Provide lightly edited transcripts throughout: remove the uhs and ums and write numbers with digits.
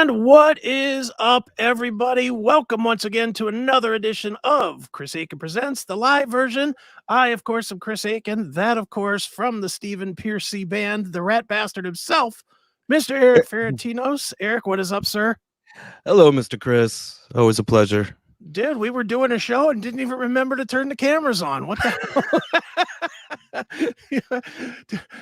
And what is up, everybody? Welcome once again to another edition of Chris Akin Presents, the live version. I, of course, am Chris Akin. That, of course, from the Stephen Piercy Band, the rat bastard himself, Mr. Erik Ferentinos. Erik, what is up, sir? Hello, Mr. Chris. Always a pleasure. Dude, we were doing a show and didn't even remember to turn the cameras on. What the hell?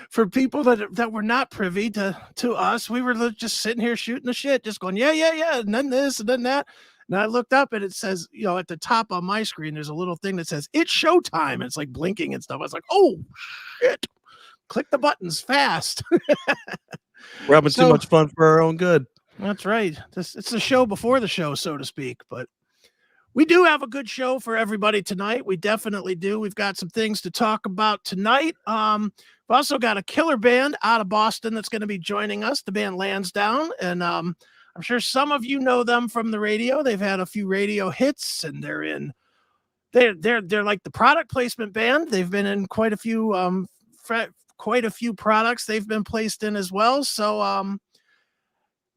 For people that were not privy to us, we were just sitting here shooting the shit, just going, yeah, and then this and then that. And I looked up and it says, at the top on my screen, there's a little thing that says, it's showtime. And it's like blinking and stuff. I was like, oh, shit. Click the buttons fast. We're having too much fun for our own good. That's right. It's the show before the show, so to speak. But we do have a good show for everybody tonight. We definitely do. We've got some things to talk about tonight. We've also got a killer band out of Boston that's going to be joining us, the band Lansdowne. And I'm sure some of you know them from the radio. They've had a few radio hits, and they're like the product placement band. They've been in quite a few products they've been placed in as well. So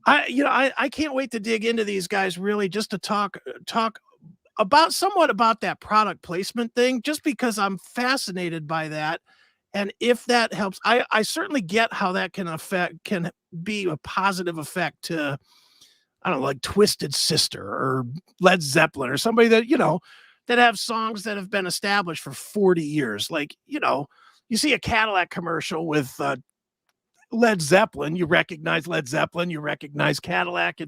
I can't wait to dig into these guys, really, just to talk somewhat about that product placement thing, just because I'm fascinated by that. And if that helps, I certainly get how that can be a positive effect to, I don't know, like Twisted Sister or Led Zeppelin or somebody that, that have songs that have been established for 40 years. Like, you see a Cadillac commercial with Led Zeppelin, you recognize Led Zeppelin, you recognize Cadillac.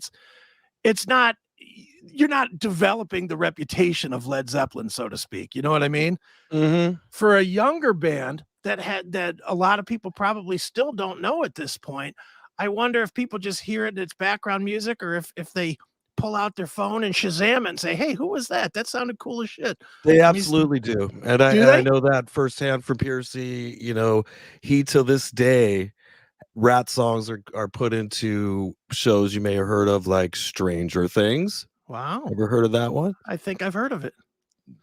It's not, you're not developing the reputation of Led Zeppelin, so to speak. You know what I mean? Mm-hmm. For a younger band that a lot of people probably still don't know at this point, I wonder if people just hear it in its background music, or if they pull out their phone and Shazam it and say, hey, who was that? That sounded cool as shit. They absolutely do. And I know that firsthand from Piercy. He to this day, rat songs are put into shows you may have heard of, like Stranger Things. Wow. Ever heard of that one? I think I've heard of it.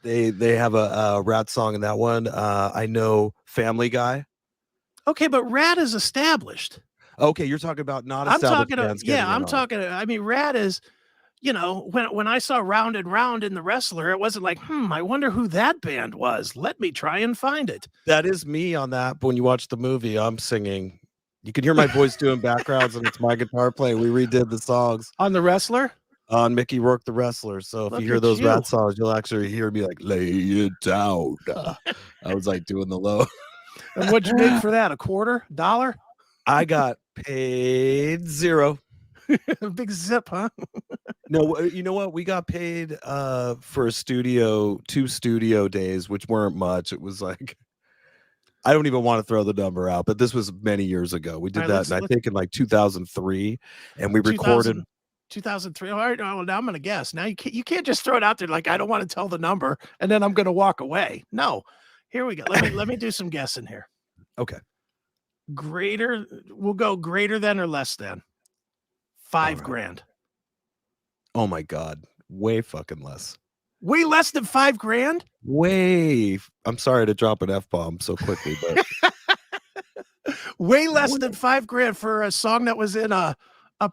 They have a rat song in that one. I know Family Guy. Okay, but rat is established. Okay, you're talking about not established bands. I mean, rat is, when I saw Round and Round in The Wrestler, it wasn't like, I wonder who that band was. Let me try and find it. That is me on that. But when you watch the movie, I'm singing. You can hear my voice doing backgrounds, and it's my guitar playing. We redid the songs on The Wrestler, on Mickey Rourke the Wrestler. So if you hear those rat songs, you'll actually hear me like lay it down. I was like doing the low. And what'd you make for that? $0.25? I got paid $0. Big zip, huh? No, you know what? We got paid for 2 studio days, which weren't much. It was like, I don't even want to throw the number out, but this was many years ago. We did that, I think, in like 2003, and we recorded 2003. All right, well, now I'm going to guess. Now you can't just throw it out there like, I don't want to tell the number, and then I'm going to walk away. No, here we go. Let me do some guessing here. Okay. We'll go greater than or less than $5,000. Oh my God, way fucking less. Way less than $5,000? Way. I'm sorry to drop an F-bomb so quickly, but way less than $5,000 for a song that was in a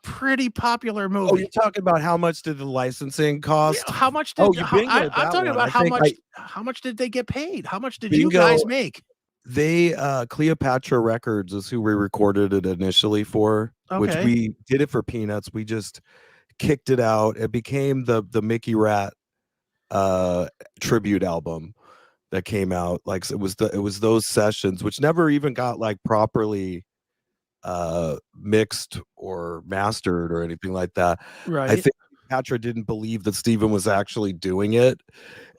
pretty popular movie. Oh, you're talking about how much did the licensing cost? Yeah, how much did I'm talking about how much did they get paid? How much did you guys make? They Cleopatra Records is who we recorded it initially for, which we did it for peanuts. We just kicked it out. It became the Mickey Rat tribute album that came out. Like it was those sessions, which never even got like properly mixed or mastered or anything like that. Right. I think Patra didn't believe that Steven was actually doing it,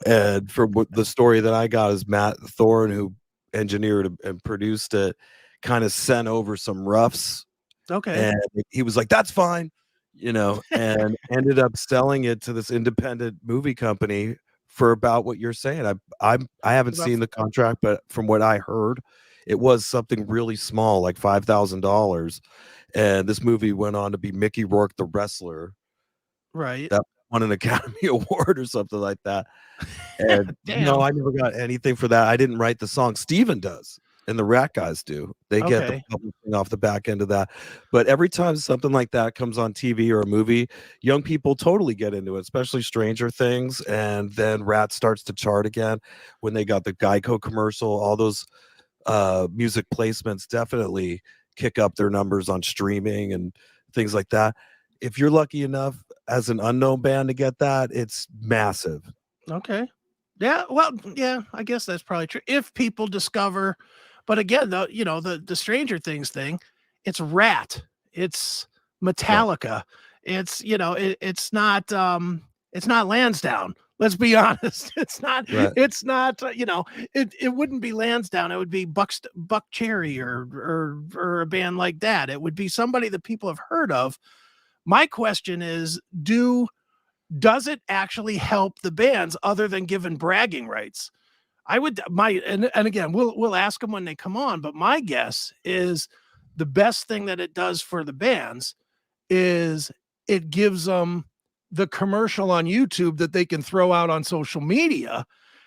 and from the story that I got is Matt Thorne, who engineered and produced it, kind of sent over some roughs. Okay. And he was like, that's fine, and ended up selling it to this independent movie company for about what you're saying. I haven't seen the contract, but from what I heard, it was something really small, like $5,000. And this movie went on to be Mickey Rourke the Wrestler. Right. That won an Academy Award or something like that. And no, I never got anything for that. I didn't write the song. Steven does. and the Rat guys do. They get the Okay. publishing off the back end of that. But every time something like that comes on TV or a movie, young people totally get into it, especially Stranger Things. And then Rat starts to chart again when they got the Geico commercial. All those music placements definitely kick up their numbers on streaming and things like that. If you're lucky enough as an unknown band to get that, it's massive. Okay. Yeah, well, yeah, I guess that's probably true. If people discover, but again, the Stranger Things thing, it's Rat, it's Right. Metallica, it's not Lansdowne. Let's be honest. Right. It wouldn't be Lansdowne. It would be Buck Cherry or a band like that. It would be somebody that people have heard of. My question is, does it actually help the bands other than giving bragging rights? And again, we'll ask them when they come on, but my guess is the best thing that it does for the bands is it gives them the commercial on YouTube that they can throw out on social media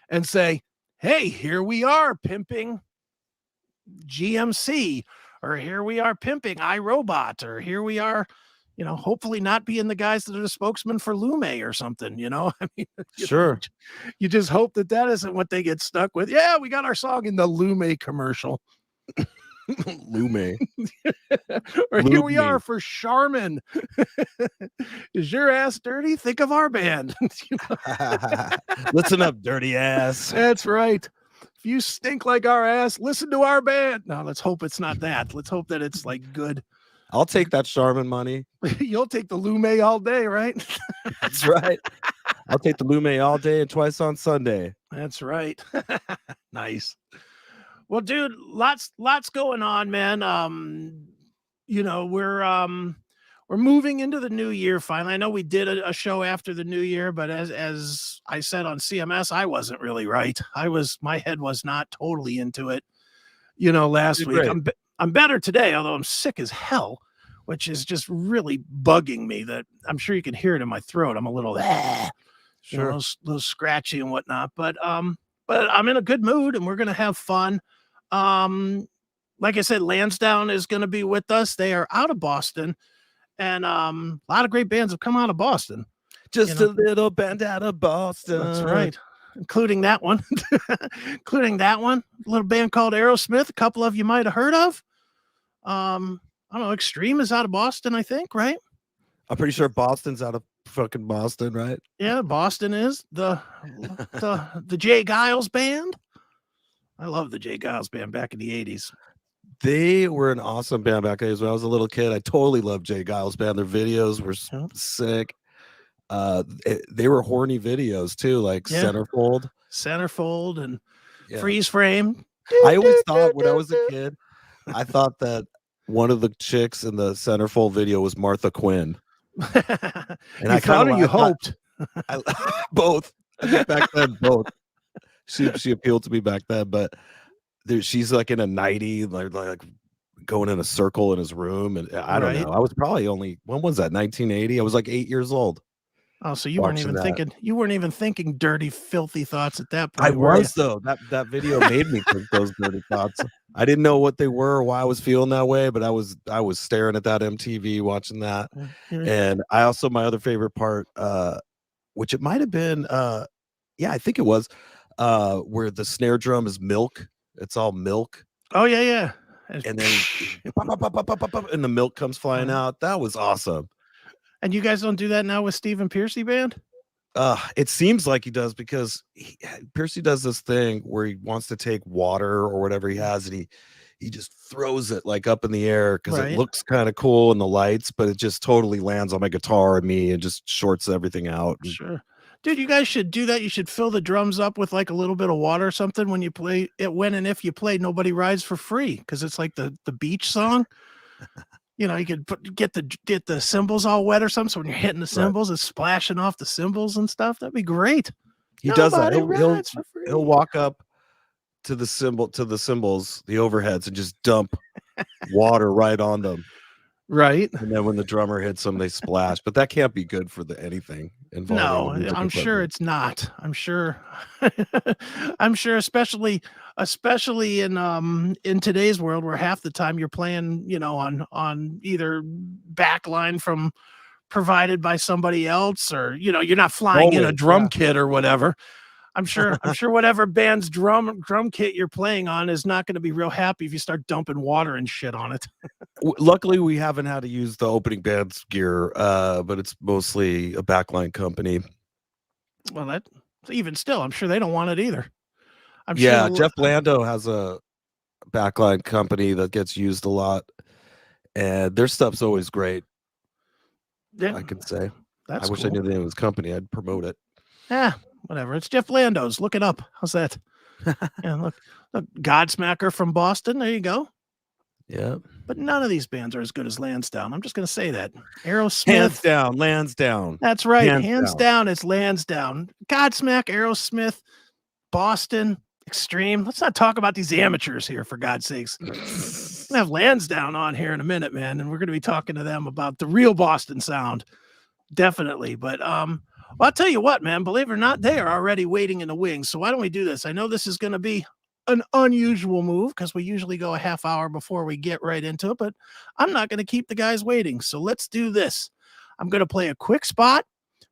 and say, hey, here we are pimping GMC, or here we are pimping iRobot, or here we are, hopefully not being the guys that are the spokesman for Lume or something, I mean, Sure. you just hope that isn't what they get stuck with. Yeah, we got our song in the Lume commercial. Lume. Or here we are for Charmin. Is your ass dirty? Think of our band. Listen up, dirty ass. That's right. If you stink like our ass, listen to our band. No, let's hope it's not that. Let's hope that it's like good. I'll take that Charmin money. You'll take the Lume all day, right? That's right. I'll take the Lume all day and twice on Sunday. That's right. Nice. Well, dude, lots going on, man. We're moving into the new year finally. I know we did a show after the new year, but as I said on CMS, I wasn't really right. My head was not totally into it. Last week. I'm better today, although I'm sick as hell, which is just really bugging me. That I'm sure you can hear it in my throat. I'm a little, Sure, a little scratchy and whatnot. But I'm in a good mood, and we're gonna have fun. Like I said, Lansdowne is gonna be with us. They are out of Boston, and a lot of great bands have come out of Boston. just a little band out of Boston. That's right. Including that one, a little band called Aerosmith. A couple of you might have heard of. I don't know. Extreme is out of Boston, I think, right? I'm pretty sure Boston's out of fucking Boston, right? Yeah, Boston is the Jay Giles band. I love the Jay Giles band back in the 80s. They were an awesome band back then. When I was a little kid, I totally loved Jay Giles band. Their videos were sick. They were horny videos too, like Centerfold and Freeze Frame. I always thought when I was a kid, I thought that one of the chicks in the Centerfold video was Martha Quinn. And I thought, or you hoped? Both. Back then, both. She appealed to me back then, but she's like in a nightie, like going in a circle in his room, and I don't know. I was probably when was that? 1980. I was like 8 years old. Oh, so you weren't even thinking. You weren't even thinking dirty, filthy thoughts at that point. I was though. That video made me think those dirty thoughts. I didn't know what they were or why I was feeling that way, but I was staring at that MTV, watching that. And I also, my other favorite part, which it might have been, I think it was, where the snare drum is milk. It's all milk. Oh yeah. And then and the milk comes flying out. That was awesome. And you guys don't do that now with Stephen Pearcy band? It seems like he does, because Pearcy does this thing where he wants to take water or whatever he has, and he just throws it like up in the air because it looks kind of cool in the lights, but it just totally lands on my guitar and me and just shorts everything out. Sure. Dude, you guys should do that. You should fill the drums up with like a little bit of water or something when you play it. When and if you play Nobody Rides for Free, because it's like the beach song. You could get the cymbals all wet or something, so when you're hitting the cymbals, it's splashing off the cymbals and stuff. That'd be great. He does that. He'll walk up to the cymbals, the overheads, and just dump water right on them. Right. And then when the drummer hits them, they splash. But that can't be good for anything. involving the music I'm sure equipment. it's not. I'm sure. I'm sure, especially in today's world where half the time you're playing, on either backline from provided by somebody else, or you're not flying in a Always, drum yeah. kit or whatever. I'm sure whatever band's drum kit you're playing on is not going to be real happy if you start dumping water and shit on it. Luckily, we haven't had to use the opening band's gear, but it's mostly a backline company. Well, that even still, I'm sure they don't want it either. I'm Yeah, sure Jeff Lando has a backline company that gets used a lot, and their stuff's always great. Yeah, I can say. that's I wish I cool. knew the name of his company. I'd promote it. Whatever. It's Jeff Lando's. Look it up. How's that? Yeah, look, Godsmacker from Boston. There you go. Yeah. But none of these bands are as good as Lansdowne. I'm just going to say that. Aerosmith. Hands down, Lansdowne. That's right. Hands Down. It's Lansdowne. Godsmack, Aerosmith, Boston, Extreme. Let's not talk about these amateurs here, for God's sakes. We're going to have Lansdowne on here in a minute, man, and we're going to be talking to them about the real Boston sound. Definitely. But well, I'll tell you what, man, believe it or not, they are already waiting in the wings. So why don't we do this? I know this is going to be an unusual move because we usually go a half hour before we get right into it, but I'm not going to keep the guys waiting. So let's do this. I'm going to play a quick spot.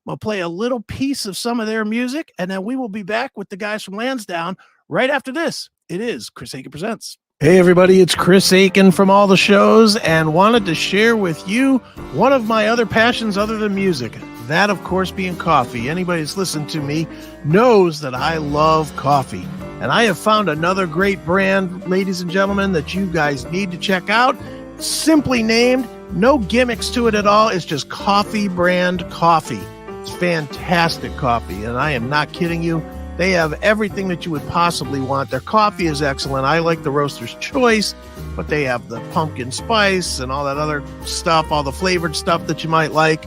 We'll play a little piece of some of their music, and then we will be back with the guys from Lansdowne right after this. It is Chris Akin Presents. Hey, everybody, it's Chris Akin from all the shows, and wanted to share with you one of my other passions other than music. That, of course, being coffee. Anybody that's listened to me knows that I love coffee. And I have found another great brand, ladies and gentlemen, that you guys need to check out. Simply named, no gimmicks to it at all. It's just Coffee Brand Coffee. It's fantastic coffee, and I am not kidding you. They have everything that you would possibly want. Their coffee is excellent. I like the Roaster's Choice, but they have the pumpkin spice and all that other stuff, all the flavored stuff that you might like.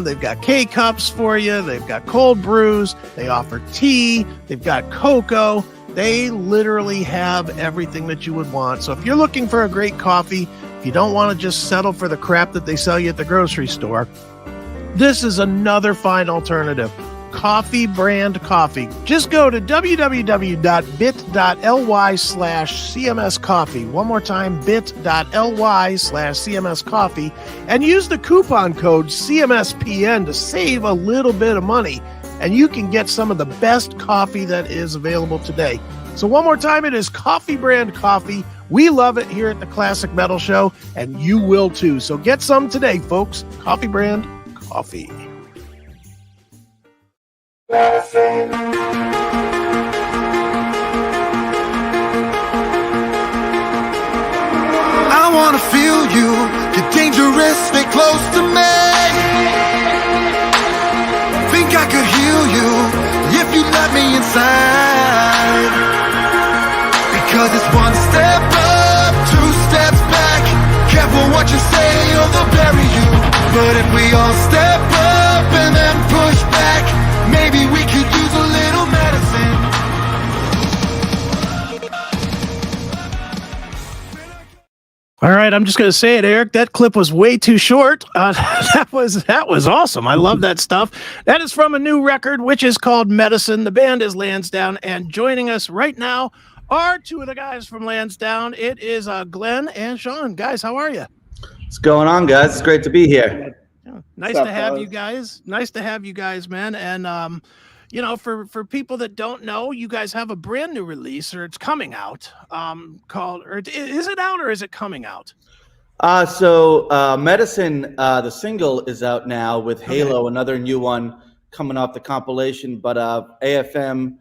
They've got K-Cups for you. They've got cold brews. They offer tea. They've got cocoa. They literally have everything that you would want. So if you're looking for a great coffee, if you don't want to just settle for the crap that they sell you at the grocery store, this is another fine alternative. Coffee Brand Coffee. Just go to www.bit.ly/CMS Coffee. One more time, bit.ly/CMS Coffee, and use the coupon code CMSPN to save a little bit of money, and you can get some of the best coffee that is available today. So one more time, it is Coffee Brand Coffee. We love it here at the Classic Metal Show, and you will too. So get some today, folks. Coffee Brand Coffee. I wanna feel you. You're dangerous, stay close to me. Think I could heal you if you let me inside. Because it's one step up, two steps back. Careful what you say or they'll bury you. But if we all step up and then push back, maybe we could use a little medicine. All right, I'm just going to say it, Eric. That clip was way too short. That was awesome. I love that stuff. That is from a new record, which is called Medicine. The band is Lansdowne, and joining us right now are two of the guys from Lansdowne. It is Glenn and Shaun. Guys, how are you? What's going on, guys? It's great to be here. Yeah, nice to have you guys. Nice to have you guys, man. And for people that don't know, you guys have a brand new release, or it's coming out. Is it out or is it coming out? Medicine, the single is out now with Halo, another new one coming off the compilation. But AFM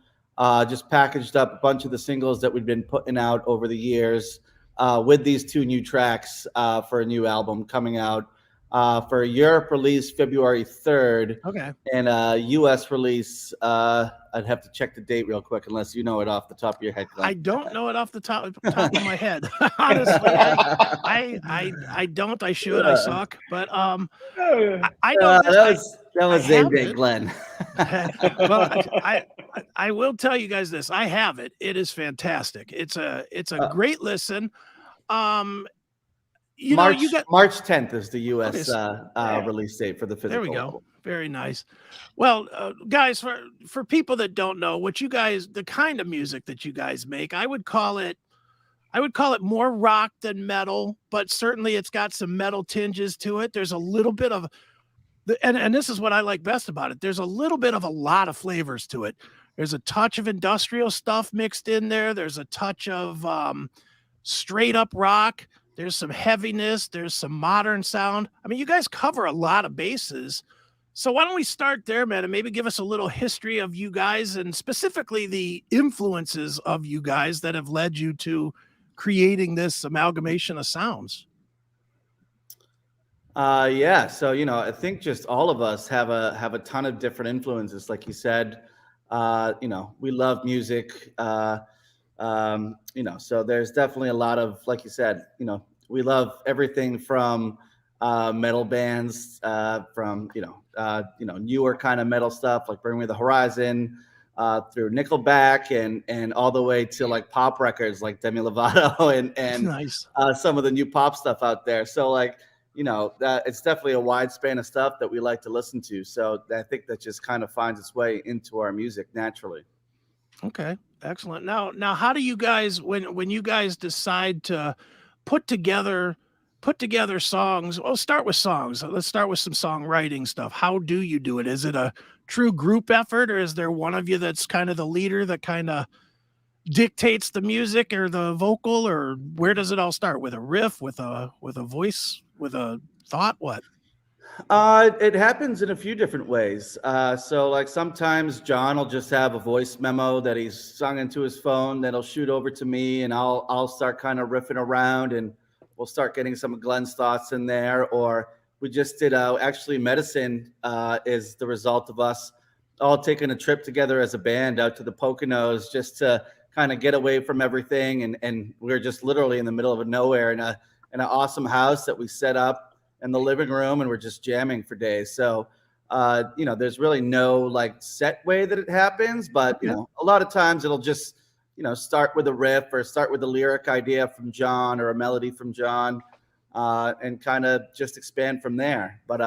just packaged up a bunch of the singles that we've been putting out over the years with these two new tracks for a new album coming out. For Europe release February 3rd. Okay. And US release, I'd have to check the date real quick unless you know it off the top of your head, Glenn. I don't know it off the top of my head. Honestly, I don't. I should. I suck. But I know that was Zay Glenn. Well, I will tell you guys this. I have it. It is fantastic. It's a great listen. you know, you got March 10th is the U.S. Okay. Release date for the physical. There we go. Very nice. Well, guys, for people that don't know what you guys, the kind of music that you guys make, I would call it more rock than metal, but certainly it's got some metal tinges to it. There's a little bit of, and this is what I like best about it. There's a little bit of a lot of flavors to it. There's a touch of industrial stuff mixed in there. There's a touch of straight up rock. There's some heaviness. There's some modern sound. I mean, you guys cover a lot of bases. So why don't we start there, man, and maybe give us a little history of you guys and specifically the influences of you guys that have led you to creating this amalgamation of sounds. Yeah. So, you know, I think just all of us have a ton of different influences. Like you said, you know, we love music, you know, so there's definitely a lot of, like you said, you know, we love everything from metal bands, from, you know, newer kind of metal stuff like Bring Me the Horizon, through Nickelback and all the way to like pop records like Demi Lovato and Nice. Some of the new pop stuff out there. So like, you know, that it's definitely a wide span of stuff that we like to listen to. So I think that just kind of finds its way into our music naturally. Okay, excellent. Now, how do you guys, when you guys decide to put together songs? Well, start with songs. Let's start with some songwriting stuff. How do you do it? Is it a true group effort, or is there one of you that's kind of the leader that kind of dictates the music or the vocal, or where does it all start? With a riff, with a voice, with a thought? What? It happens in a few different ways. So like sometimes John will just have a voice memo that he's sung into his phone that'll shoot over to me, and I'll start kind of riffing around, and we'll start getting some of Glenn's thoughts in there. Or we just did actually Medicine is the result of us all taking a trip together as a band out to the Poconos just to kind of get away from everything, and we were just literally in the middle of nowhere in an awesome house that we set up in the living room, and we're just jamming for days. So, you know, there's really no like set way that it happens, but you know, a lot of times it'll just, you know, start with a riff or start with a lyric idea from John or a melody from John, and kind of just expand from there. But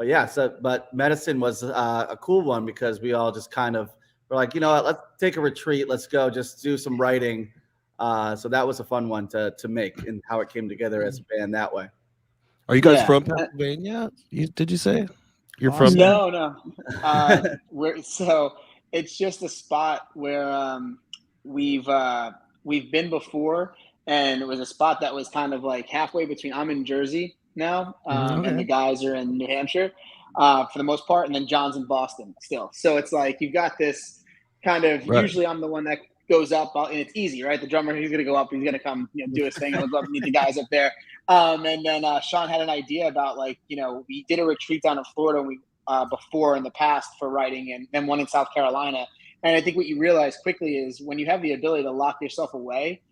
yeah, but Medicine was a cool one because we all just kind of were like, you know what, let's take a retreat. Let's go just do some writing. So that was a fun one to make, and how it came together as a band that way. Are you guys from Pennsylvania? Did you say you're from? No. So it's just a spot where we've been before, and it was a spot that was kind of like halfway between. I'm in Jersey now, and the guys are in New Hampshire for the most part, and then John's in Boston still. So it's like you've got this kind of. Right. Usually, I'm the one that goes up, and it's easy, right? The drummer, he's going to go up, he's going to come, you know, do his thing, and we'll go up and meet the guys up there. And then Shaun had an idea about, like, you know, we did a retreat down in Florida before in the past for writing, and then one in South Carolina. And I think what you realize quickly is when you have the ability to lock yourself away,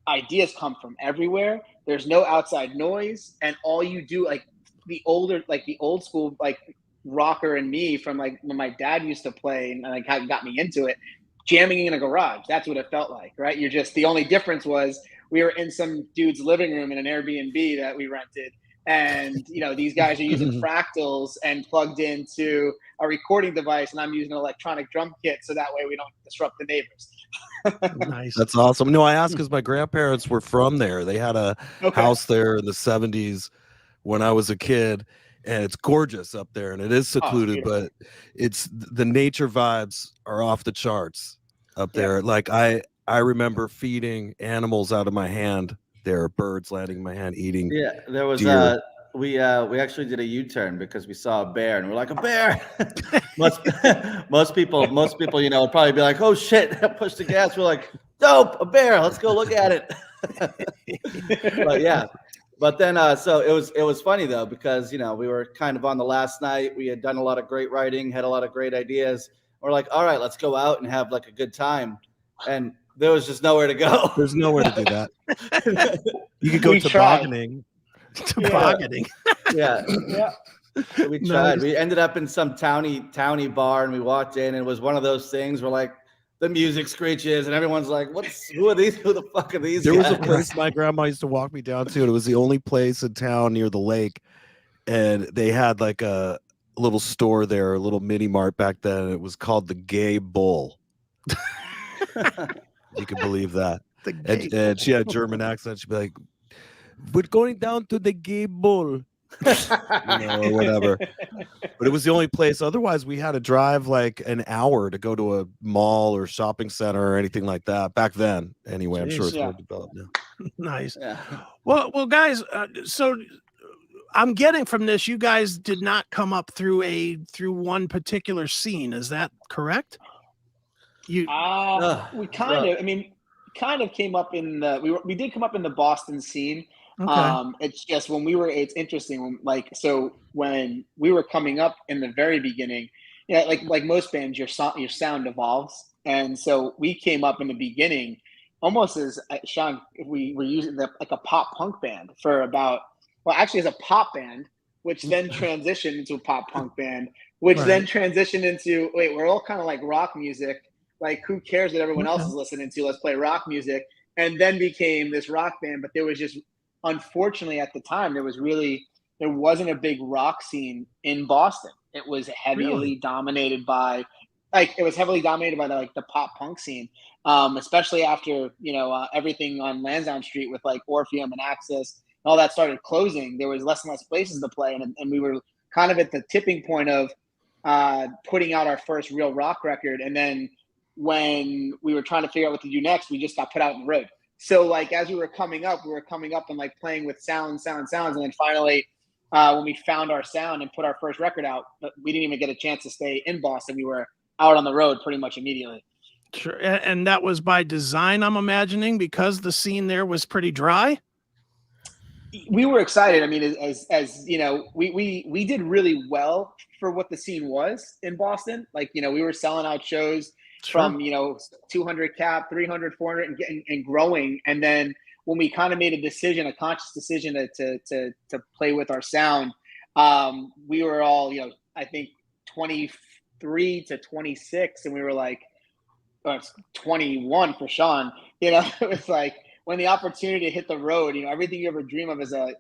ideas come from everywhere. There's no outside noise, and all you do, like the old school, like rocker and me from like when my dad used to play and like got me into it. Jamming in a garage. That's what it felt like, right? You're just, the only difference was we were in some dude's living room in an Airbnb that we rented. And, you know, these guys are using fractals and plugged into a recording device, and I'm using an electronic drum kit. So that way we don't disrupt the neighbors. Nice. That's awesome. No, I asked because my grandparents were from there. They had a house there in the 70s when I was a kid. And it's gorgeous up there, and it is secluded, but it's the nature vibes are off the charts up there. Yeah. Like I remember feeding animals out of my hand. There are birds landing in my hand eating. Yeah, there was we actually did a U-turn because we saw a bear, and we're like, a bear. most people, you know, would probably be like, oh shit, push the gas. We're like, dope, a bear. Let's go look at it. But yeah. But then, so it was funny though, because, you know, we were kind of on the last night. We had done a lot of great writing, had a lot of great ideas. We're like, all right, let's go out and have like a good time. And there was just nowhere to go. There's nowhere to do that. You could go tobogganing. Tobogganing. Yeah. So we tried. Nice. We ended up in some towny bar, and we walked in, and it was one of those things where like, the music screeches, and everyone's like, who are these? Who the fuck are these There guys? was a place my grandma used to walk me down to, and it was the only place in town near the lake. And they had like a little store there, a little mini mart back then. And it was called the Gay Bull. You can believe that. And she had a German accent. She'd be like, "We're going down to the Gay Bull." Or whatever. But it was the only place. Otherwise, we had to drive like an hour to go to a mall or shopping center or anything like that back then. Anyway, I'm sure it's more developed now. Nice. Yeah. Well, guys. So I'm getting from this, you guys did not come up through one particular scene. Is that correct? We kind of came up in the we did come up in the Boston scene. Okay. It's just it's interesting when we were coming up in the very beginning, like most bands, your sound evolves. And so we came up in the beginning almost as Shaun, we were using like a pop punk band for actually as a pop band, which then transitioned into a pop punk band, which then transitioned into, we're all kind of like rock music. Like, who cares what everyone else is listening to? Let's play rock music. And then became this rock band. But there was just, unfortunately, at the time, there wasn't a big rock scene in Boston. It was heavily dominated by the pop punk scene, especially after, everything on Lansdowne Street with like Orpheum and Axis and all that started closing. There was less and less places to play. And we were kind of at the tipping point of putting out our first real rock record. And then when we were trying to figure out what to do next, we just got put out on the road. So like, as we were coming up and like playing with sounds. And then finally, when we found our sound and put our first record out, we didn't even get a chance to stay in Boston. We were out on the road pretty much immediately. Sure. And that was by design, I'm imagining, because the scene there was pretty dry. We were excited. I mean, as you know, we did really well for what the scene was in Boston. Like, we were selling out shows from 200 cap, 300, 400, and growing. And then when we kind of made a conscious decision to play with our sound, we were all, I think 23 to 26, and we were like, 21 for Shaun. It was like, when the opportunity hit the road, everything you ever dream of as a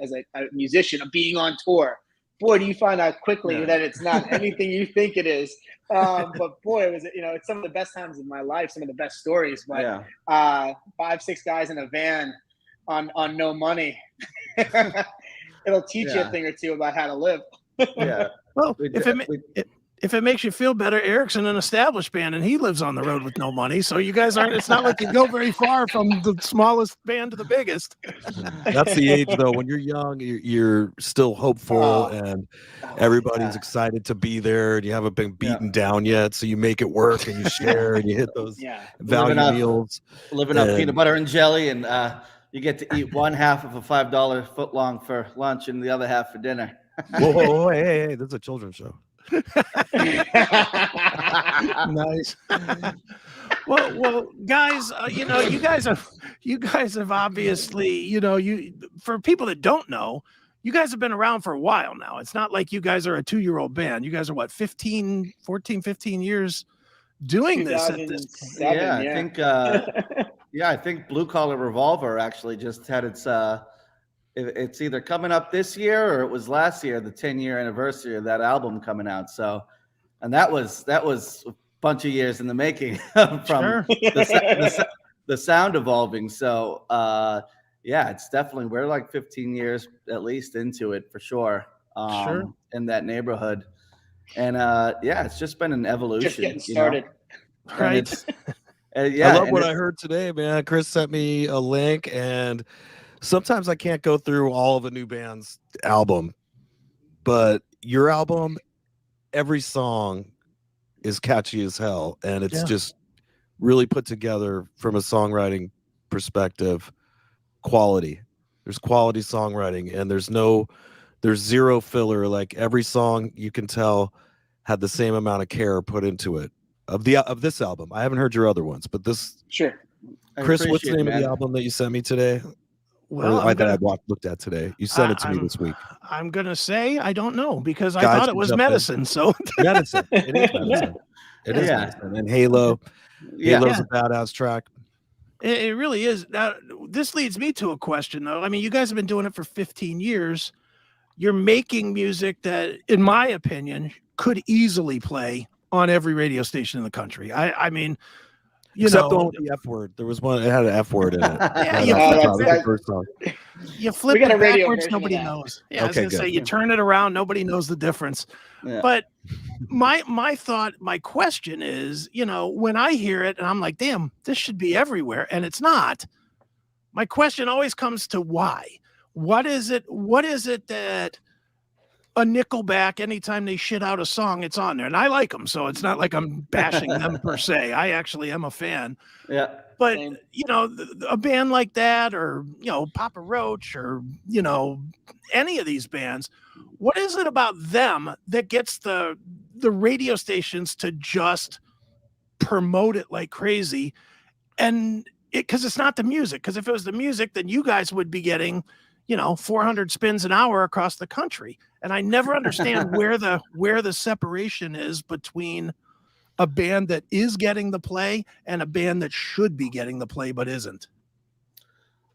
musician, of being on tour, boy, do you find out quickly that it's not anything you think it is. But boy, it was, it's some of the best times of my life, some of the best stories. But 5-6 guys in a van on no money, it'll teach you a thing or two about how to live. Well, if it makes you feel better, Erik's in an established band and he lives on the road with no money. So you guys it's not like you go very far from the smallest band to the biggest. That's the age though. When you're young, you're still hopeful and everybody's excited to be there, and you haven't been beaten down yet. So you make it work and you share and you hit those value meals. Living up peanut butter and jelly, and you get to eat one half of a $5 footlong for lunch and the other half for dinner. Whoa, hey, this is a children's show. Nice. Well, guys, you guys have obviously, for people that don't know, you guys have been around for a while now. It's not like you guys are a 2-year-old band. You guys are what, 15 years doing this at this point. I think Blue Collar Revolver actually just had it's either coming up this year or it was last year, the 10-year anniversary of that album coming out. So, and that was a bunch of years in the making from the sound evolving. So, it's definitely, we're like 15 years at least into it for sure. In that neighborhood. And it's just been an evolution. Just getting started. Right. I love what I heard today, man. Chris sent me a link, and sometimes I can't go through all of a new band's album, but your album, every song is catchy as hell, and it's just really put together from a songwriting perspective. Quality. There's quality songwriting, and there's zero filler. Like, every song, you can tell, had the same amount of care put into it. Of this album, I haven't heard your other ones, but this. Sure. Chris, what's the name of the album that you sent me today? Well, I looked at today. You sent it to me this week. I'm gonna say I don't know, because I thought it was medicine. So medicine. It is medicine. It is Yeah. nice. And then Halo's a badass track. It really is. Now, this leads me to a question, though. I mean, you guys have been doing it for 15 years. You're making music that, in my opinion, could easily play on every radio station in the country. I mean, Except the one with the F word. There was one, it had an F word in it. Yeah, you flip it backwards, nobody knows. Yeah, I was gonna say, you turn it around, nobody knows the difference. Yeah. But my thought, my question is, when I hear it and I'm like, damn, this should be everywhere, and it's not. My question always comes to why. What is it that a Nickelback, anytime they shit out a song, it's on there, and I like them, so it's not like I'm bashing them per se. I actually am a fan. Yeah. But a band like that, or Papa Roach, or any of these bands, what is it about them that gets the radio stations to just promote it like crazy? And because it's not the music. Because if it was the music, then you guys would be getting 400 spins an hour across the country. And I never understand where the separation is between a band that is getting the play and a band that should be getting the play but isn't.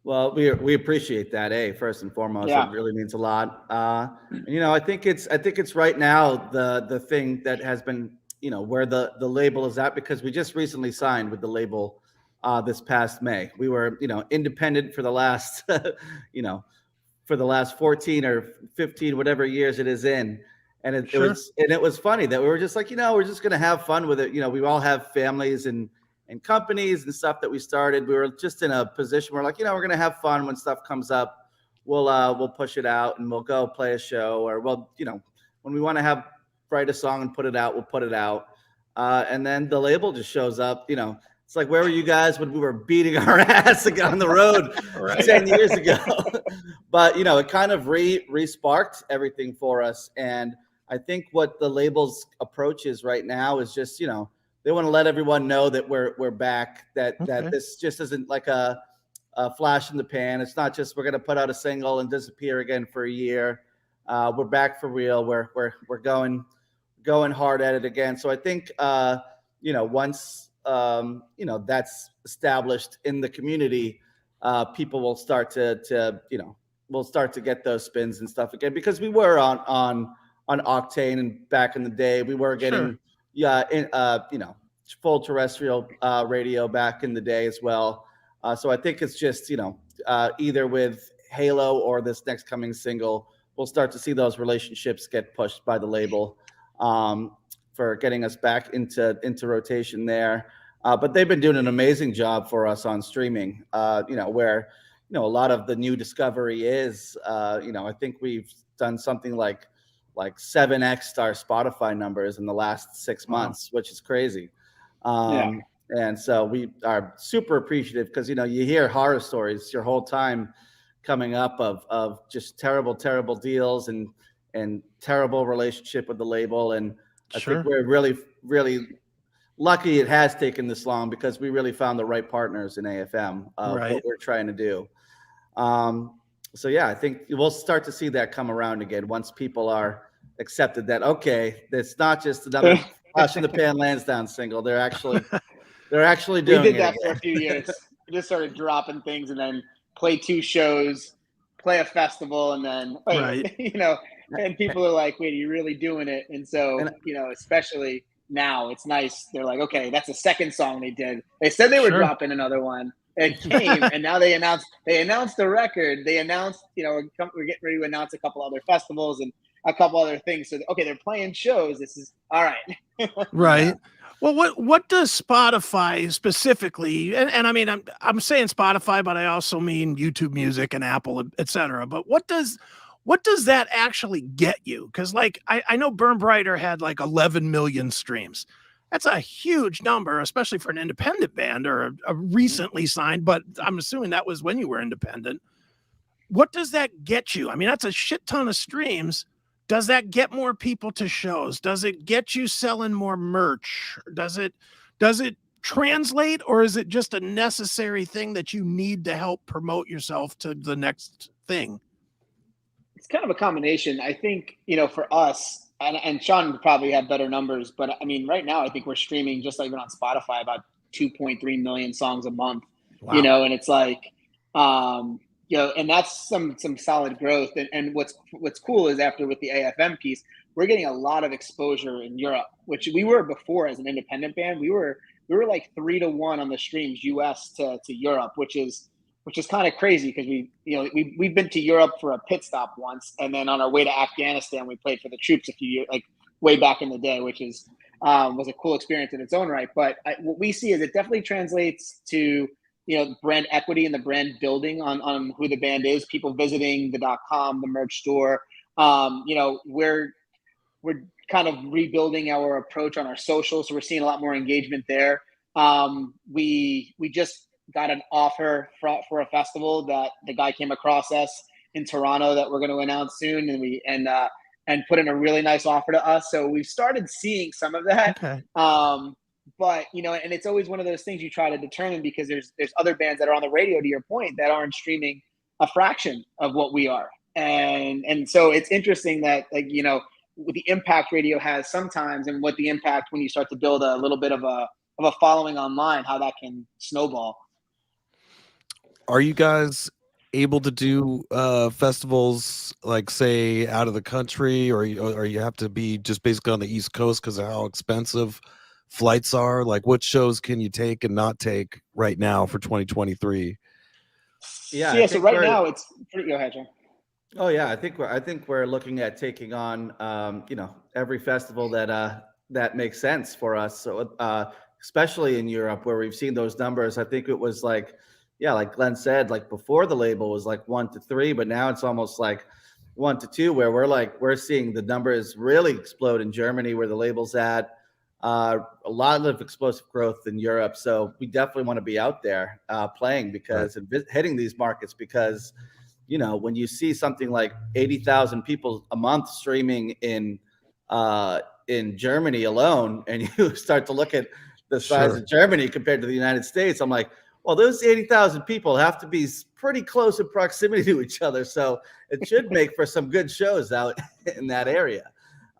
Well, we appreciate that. First and foremost, it really means a lot. I think it's right now the thing that has been where the label is at, because we just recently signed with the label this past May. We were independent for the last for the last 14 or 15 whatever years it is in. And it was funny that we were just like, we're just going to have fun with it. We all have families and companies and stuff that we started. We were just in a position where like, we're going to have fun when stuff comes up. We'll push it out and we'll go play a show, or when we want to write a song and put it out, we'll put it out. And then the label just shows up, it's like, where were you guys when we were beating our ass on the road 10 years ago? But, it kind of re-sparked everything for us. And I think what the label's approach is right now is just, they want to let everyone know that we're back, that this just isn't like a flash in the pan. It's not just we're going to put out a single and disappear again for a year. We're back for real. We're going hard at it again. So I think, once, that's established in the community, people will start to get those spins and stuff again, because we were on Octane, and back in the day we were getting full terrestrial radio back in the day as well. So I think it's just either with Halo or this next coming single, we'll start to see those relationships get pushed by the label for getting us back into rotation there. But they've been doing an amazing job for us on streaming, where a lot of the new discovery is, I think we've done something like 7x our Spotify numbers in the last 6 months, which is crazy. And so we are super appreciative, because you hear horror stories your whole time coming up of just terrible deals and terrible relationship with the label. And I think we're really, really lucky it has taken this long, because we really found the right partners in AFM of what we're trying to do. So yeah, I think we'll start to see that come around again once people are accepted that, okay, it's not just another flash in the pan Lansdowne single. They're actually doing it. We did that for a few years. We just started dropping things and then play 2 shows, play a festival, and then and people are like, wait, are you really doing it? And so, especially now, it's nice. They're like, okay, that's the second song they did. They said they were dropping another one. It came, and now they announced the record. They announced, we're getting ready to announce a couple other festivals and a couple other things. So, okay, they're playing shows. This is all right. Right. Well, what does Spotify specifically, and I mean, I'm saying Spotify, but I also mean YouTube Music and Apple, etc. But what does that actually get you? Because like I know Burn Brighter had like 11 million streams. That's a huge number, especially for an independent band or a recently signed, but I'm assuming that was when you were independent. What does that get you? I mean, that's a shit ton of streams. Does that get more people to shows? Does it get you selling more merch? Does it translate, or is it just a necessary thing that you need to help promote yourself to the next thing? It's kind of a combination. I think, for us, and Shaun would probably have better numbers, but I mean, right now I think we're streaming just even on Spotify about 2.3 million songs a month. Wow. You know, and it's like, you know, and that's some solid growth. And what's cool is after with the AFM piece, we're getting a lot of exposure in Europe, which we were before as an independent band. We were like 3-1 on the streams, US to Europe, which is kind of crazy because we've been to Europe for a pit stop once, and then on our way to Afghanistan, we played for the troops a few years, like way back in the day, which is was a cool experience in its own right. But what we see is it definitely translates to, you know, brand equity and the brand building on who the band is. People visiting the .com, the merch store. You know, we're kind of rebuilding our approach on our socials, so we're seeing a lot more engagement there. We just got an offer for a festival that the guy came across us in Toronto that we're going to announce soon, and put in a really nice offer to us. So we've started seeing some of that. Okay. But you know, and it's always one of those things you try to determine, because there's other bands that are on the radio, to your point, that aren't streaming a fraction of what we are. And so it's interesting that, like, you know, what the impact radio has sometimes, and what the impact when you start to build a little bit of a following online, how that can snowball. Are you guys able to do festivals, like, say, out of the country, or you have to be just basically on the East Coast because of how expensive flights are? Like, what shows can you take and not take right now for 2023? Yeah. So right now it's pretty. Go ahead, John. Oh yeah, I think we're looking at taking on you know, every festival that makes sense for us. So especially in Europe, where we've seen those numbers. I think it was like, yeah, like Glenn said, like before the label was like 1 to 3, but now it's almost like 1 to 2, where we're seeing the numbers really explode in Germany, where the label's at. A lot of explosive growth in Europe. So we definitely want to be out there playing, because and hitting these markets, because, you know, when you see something like 80,000 people a month streaming in Germany alone, and you start to look at the size of Germany compared to the United States, I'm like, well, those 80,000 people have to be pretty close in proximity to each other. So it should make for some good shows out in that area.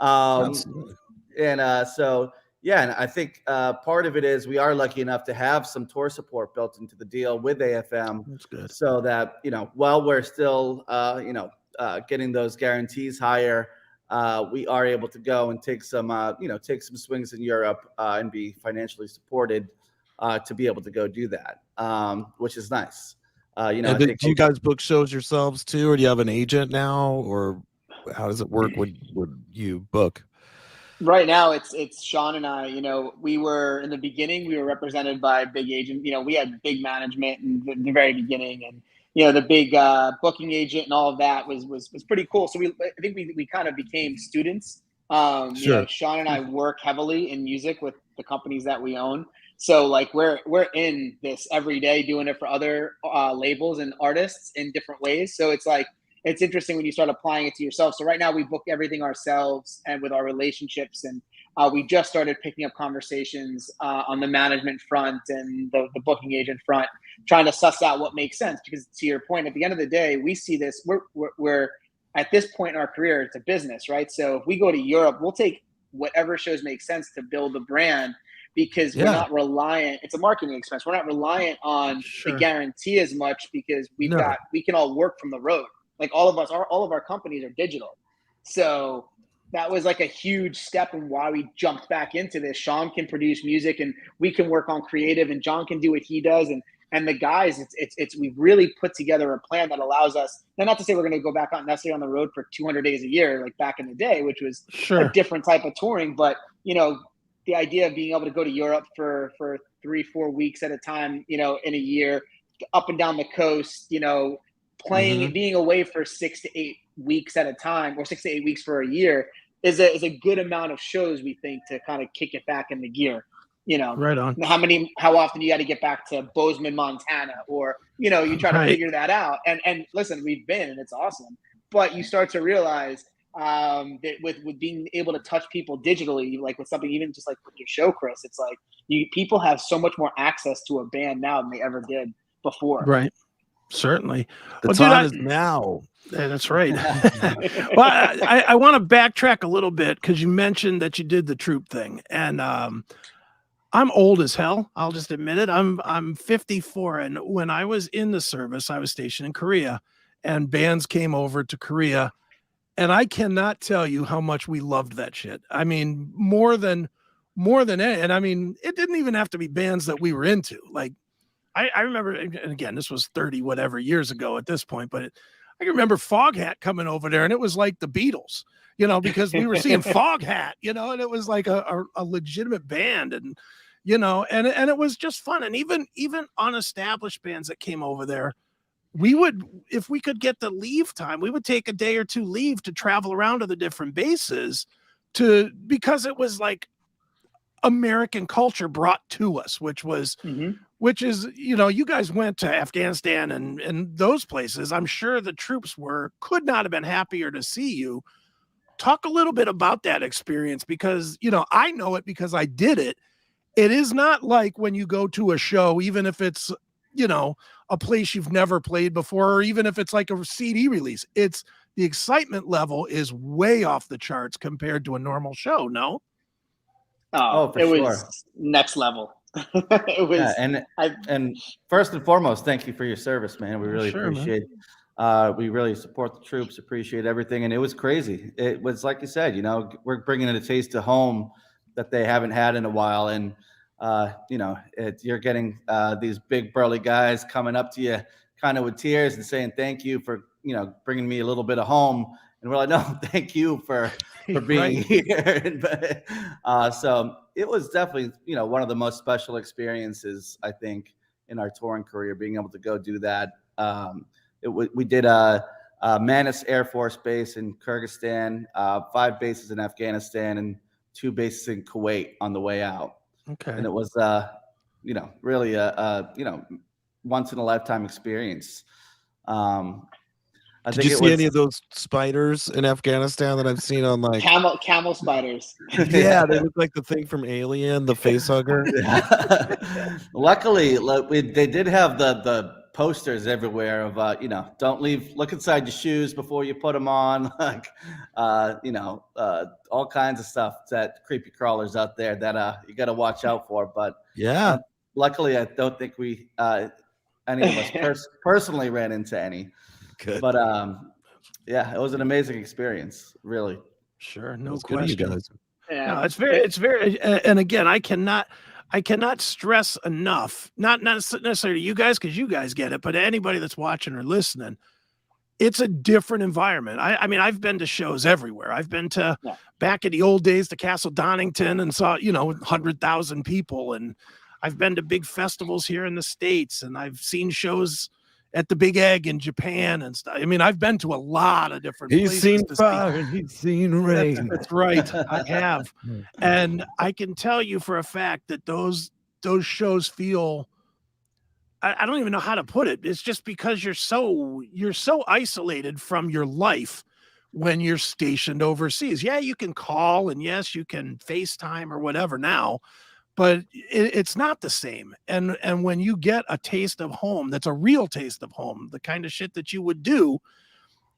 Absolutely. And so, yeah, and I think part of it is we are lucky enough to have some tour support built into the deal with AFM. That's good. So that, you know, while we're still, you know, getting those guarantees higher, we are able to go and take some, you know, take some swings in Europe and be financially supported to be able to go do that, which is nice. You know, do you guys book shows yourselves too, or do you have an agent now, or how does it work when you book? Right now, it's Shaun and I. You know, we were in the beginning, we were represented by a big agent. You know, we had big management in the very beginning, and, you know, the big booking agent and all of that was pretty cool. So I think we kind of became students. You know, Shaun and I work heavily in music with the companies that we own. So like we're in this every day, doing it for other labels and artists in different ways. So it's like, it's interesting when you start applying it to yourself. So right now we book everything ourselves and with our relationships, and we just started picking up conversations on the management front and the booking agent front, trying to suss out what makes sense. Because to your point, at the end of the day, we see this, we're at this point in our career, it's a business, right? So if we go to Europe, we'll take whatever shows make sense to build the brand, because we're not reliant. It's a marketing expense. We're not reliant on the guarantee as much, because we can all work from the road. Like all of our companies are digital. So that was like a huge step in why we jumped back into this. Shaun can produce music and we can work on creative, and John can do what he does. And the guys, we've really put together a plan that allows us, now not to say we're going to go back on necessarily on the road for 200 days a year, like back in the day, which was a different type of touring. But, you know, the idea of being able to go to Europe for 3-4 weeks at a time, you know, in a year, up and down the coast, you know, playing and being away for 6 to 8 weeks at a time, or 6 to 8 weeks for a year, is a good amount of shows, we think, to kind of kick it back into gear. You know, right on. How often you got to get back to Bozeman, Montana, or, you know, you try to figure that out. And listen, we've been, and it's awesome, but you start to realize that with being able to touch people digitally, like with something even just like with your show, Chris, it's like people have so much more access to a band now than they ever did before. Right. Certainly. The Well, time dude, is now. that's right. Well, I want to backtrack a little bit because you mentioned that you did the troop thing, and I'm old as hell. I'll just admit it. I'm 54, and when I was in the service, I was stationed in Korea, and bands came over to Korea, and I cannot tell you how much we loved that shit. I mean, more than any, and I mean, it didn't even have to be bands that we were into. Like, I remember, and again, this was 30 whatever years ago at this point, but I can remember Foghat coming over there, and it was like the Beatles, you know, because we were seeing Foghat, you know, and it was like a legitimate band, and you know, and it was just fun. And even unestablished bands that came over there, we would, if we could get the leave time, we would take a day or two leave to travel around to the different bases because it was like American culture brought to us, which is, you know, you guys went to Afghanistan and those places. I'm sure the troops could not have been happier to see you. Talk a little bit about that experience, because, you know, I know it because I did it. It is not like when you go to a show, even if it's, you know, a place you've never played before, or even if it's like a CD release, the excitement level is way off the charts compared to a normal show. No? Oh, for it sure. was next level. It was, yeah, and first and foremost, thank you for your service, man. We really appreciate it. We really support the troops, appreciate everything. And it was crazy. It was like you said, you know, we're bringing in a taste of home that they haven't had in a while. And, you know, you're getting these big burly guys coming up to you kind of with tears and saying, thank you for, you know, bringing me a little bit of home. And we're like, no, thank you for being here. So it was definitely, you know, one of the most special experiences, I think, in our touring career, being able to go do that. We did Manis Air Force Base in Kyrgyzstan, 5 bases in Afghanistan, and 2 bases in Kuwait on the way out. Okay. And it was, you know, really you know, once in a lifetime experience. Did you see any of those spiders in Afghanistan that I've seen on like camel spiders? Yeah, they look like the thing from Alien, the face hugger. Luckily, they did have the posters everywhere of you know, don't look inside your shoes before you put them on, like you know, all kinds of stuff, that creepy crawlers out there that you got to watch out for. But yeah, luckily, I don't think we any of us personally ran into any. Good. But yeah, it was an amazing experience, really. Sure, no question. Good, you guys. Yeah, no, it's very, and again, I cannot stress enough, not necessarily you guys, because you guys get it, but anybody that's watching or listening, it's a different environment. I mean, I've been to shows everywhere. I've been to back in the old days to Castle Donington and saw, you know, 100,000 people, and I've been to big festivals here in the States, and I've seen shows at the Big Egg in Japan and stuff. I mean, I've been to a lot of different places. He's seen fire and he's seen rain. That's right. I have. And I can tell you for a fact that those shows feel, I don't even know how to put it. It's just because you're so isolated from your life when you're stationed overseas. Yeah, you can call, and yes, you can FaceTime or whatever now, but it's not the same. And when you get a taste of home, that's a real taste of home, the kind of shit that you would do,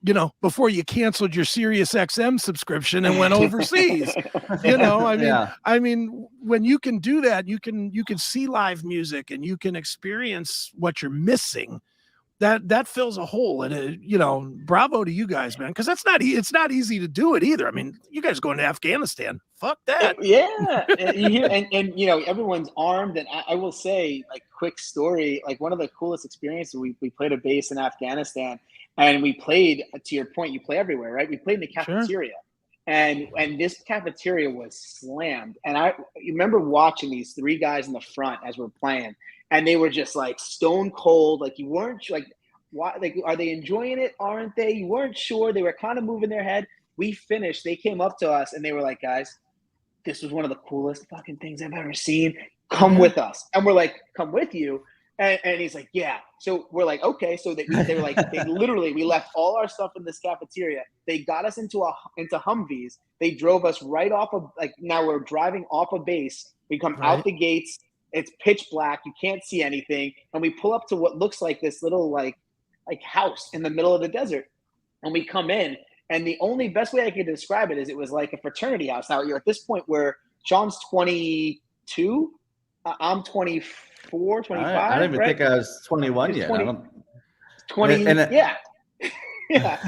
you know, before you canceled your Sirius XM subscription and went overseas. You know, I mean, when you can do that, you can see live music and you can experience what you're missing. That fills a hole, and you know, bravo to you guys, man, because it's not easy to do it either. I mean, you guys going to Afghanistan, fuck that. Yeah, and you know, everyone's armed, and I will say, like, quick story, like one of the coolest experiences, we played a bass in Afghanistan, and we played, to your point, you play everywhere, right? We played in the cafeteria. Sure. And this cafeteria was slammed, and I remember watching these 3 guys in the front as we're playing. And they were just like stone cold. Like, you weren't like, why? Like, are they enjoying it? Aren't they? You weren't sure. They were kind of moving their head. We finished. They came up to us and they were like, guys, this was one of the coolest fucking things I've ever seen. Come with us. And we're like, come with you. And he's like, yeah. So we're like, okay. So they were like, literally, we left all our stuff in this cafeteria. They got us into Humvees. They drove us right off of, like, now we're driving off a base. We come out the gates. It's pitch black. You can't see anything. And we pull up to what looks like this little, like, like house in the middle of the desert. And we come in, and the only best way I could describe it is it was like a fraternity house. Now you're at this point where Shaun's 22, I'm 24, 25. I don't even right? think I was 21 yet. 20, yeah. Yeah.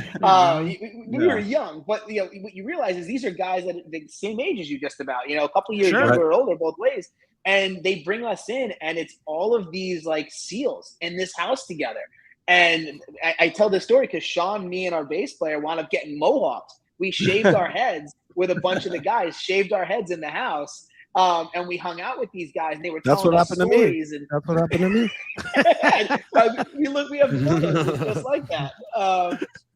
We were young, but what you realize is these are guys that are the same age as you, just about, a couple years younger or older both ways. And they bring us in, and it's all of these like SEALs in this house together. And I tell this story because Shaun, me, and our bass player wound up getting mohawks. We shaved our heads with a bunch of the guys, shaved our heads in the house. And we hung out with these guys, and they were telling us stories. That's what happened to me. We have photos just like that.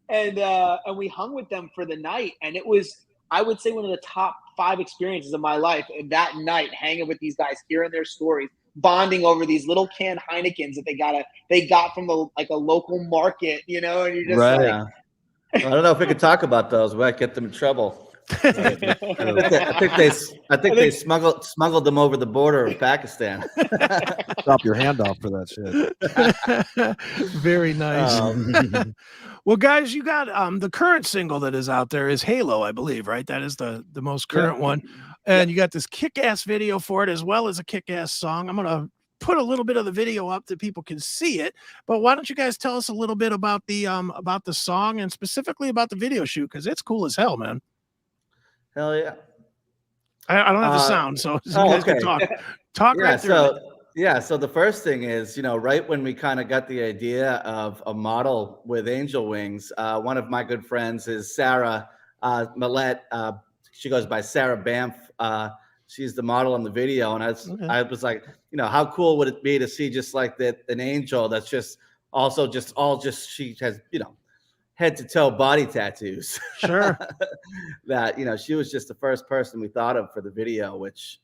And we hung with them for the night, and it was, I would say, one of the top 5 experiences of my life. That night, hanging with these guys, hearing their stories, bonding over these little canned Heinekens that they got from a local market, and you're just right. Like, I don't know if we could talk about those. We might get them in trouble. I think they smuggled them over the border of Pakistan. Chop your hand off for that shit. Very nice. Well, guys, you got the current single that is out there is Halo, I believe, right? That is the most current one. And you got this kick-ass video for it, as well as a kick-ass song. I'm gonna put a little bit of the video up that people can see it, but why don't you guys tell us a little bit about the song, and specifically about the video shoot, because it's cool as hell, man. Hell yeah. I don't have the sound, so you guys can talk right through it. So the first thing is, right when we kind of got the idea of a model with angel wings, one of my good friends is Sarah Millette. She goes by Sarah Banff. She's the model in the video, and I was like, how cool would it be to see just like that, an angel that's just she has, head to toe body tattoos. Sure. That, she was just the first person we thought of for the video, which,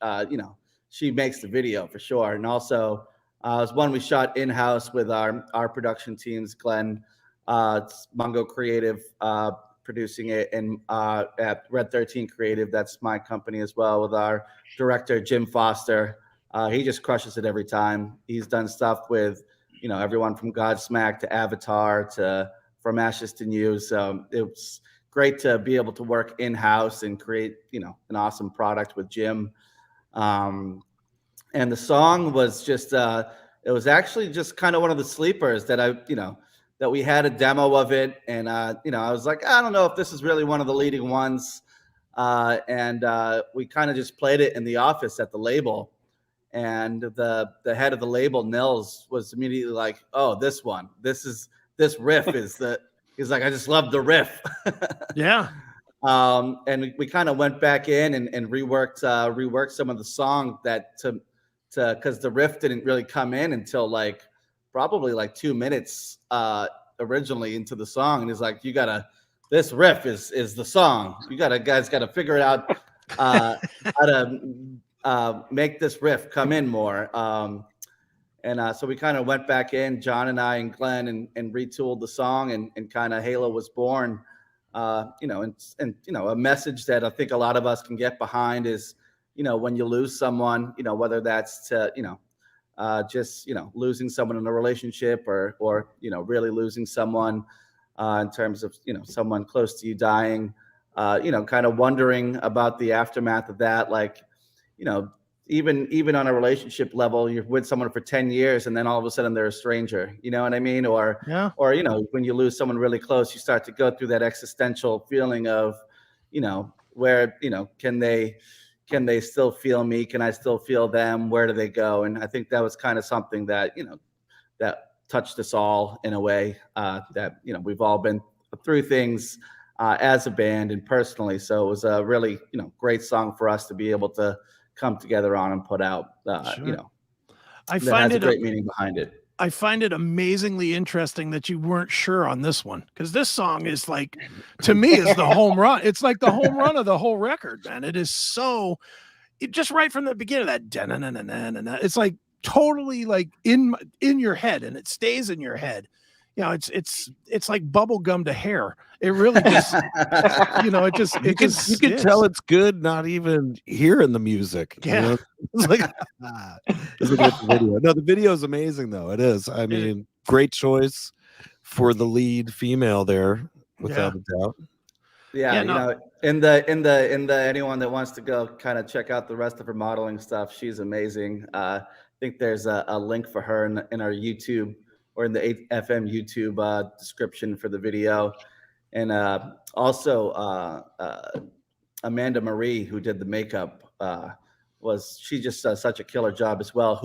she makes the video for sure. And also it was one we shot in-house with our production teams, Glenn, Mungo Creative, producing it, and at Red 13 Creative, that's my company as well, with our director, Jim Foster. He just crushes it every time. He's done stuff with, everyone from Godsmack to Avatar to From Ashes to New. So it was great to be able to work in-house and create, an awesome product with Jim. And the song was just, it was actually just kind of one of the sleepers that that we had a demo of it. And, I was like, I don't know if this is really one of the leading ones. And we kind of just played it in the office at the label. And the head of the label, Nils, was immediately like, oh, this riff he's like, I just love the riff. Yeah. And we kind of went back in and reworked some of the song because the riff didn't really come in until probably 2 minutes originally into the song. And he's like, this riff is the song. Guys got to figure it out how to make this riff come in more. So we kind of went back in, John and I and Glenn, and retooled the song, and kind of Halo was born. A message that I think a lot of us can get behind is, when you lose someone, whether that's to, just, losing someone in a relationship or really losing someone in terms of, someone close to you dying, kind of wondering about the aftermath of that. Even on a relationship level, you're with someone for 10 years and then all of a sudden they're a stranger, you know what I mean? Or when you lose someone really close, you start to go through that existential feeling of, where, can they still feel me? Can I still feel them? Where do they go? And I think that was kind of something that, that touched us all in a way, that, we've all been through things as a band and personally. So it was a really, great song for us to be able to come together on and put out. Sure. I find it a great meaning behind it. I find it amazingly interesting that you weren't sure on this one, because this song is to me, is the home run. It's like the home run of the whole record, man. It is just right from the beginning, that it's totally in your head, and it stays in your head. It's like bubble gum to hair. It really just, you can tell it's good, not even hearing the music. Yeah. It's like, the video. No, the video is amazing though. It is. I mean, great choice for the lead female there, without a doubt. Yeah, in the anyone that wants to go kind of check out the rest of her modeling stuff, she's amazing. I think there's a link for her in our YouTube or in the 8FM YouTube description for the video. And also Amanda Marie, who did the makeup, she just does such a killer job as well.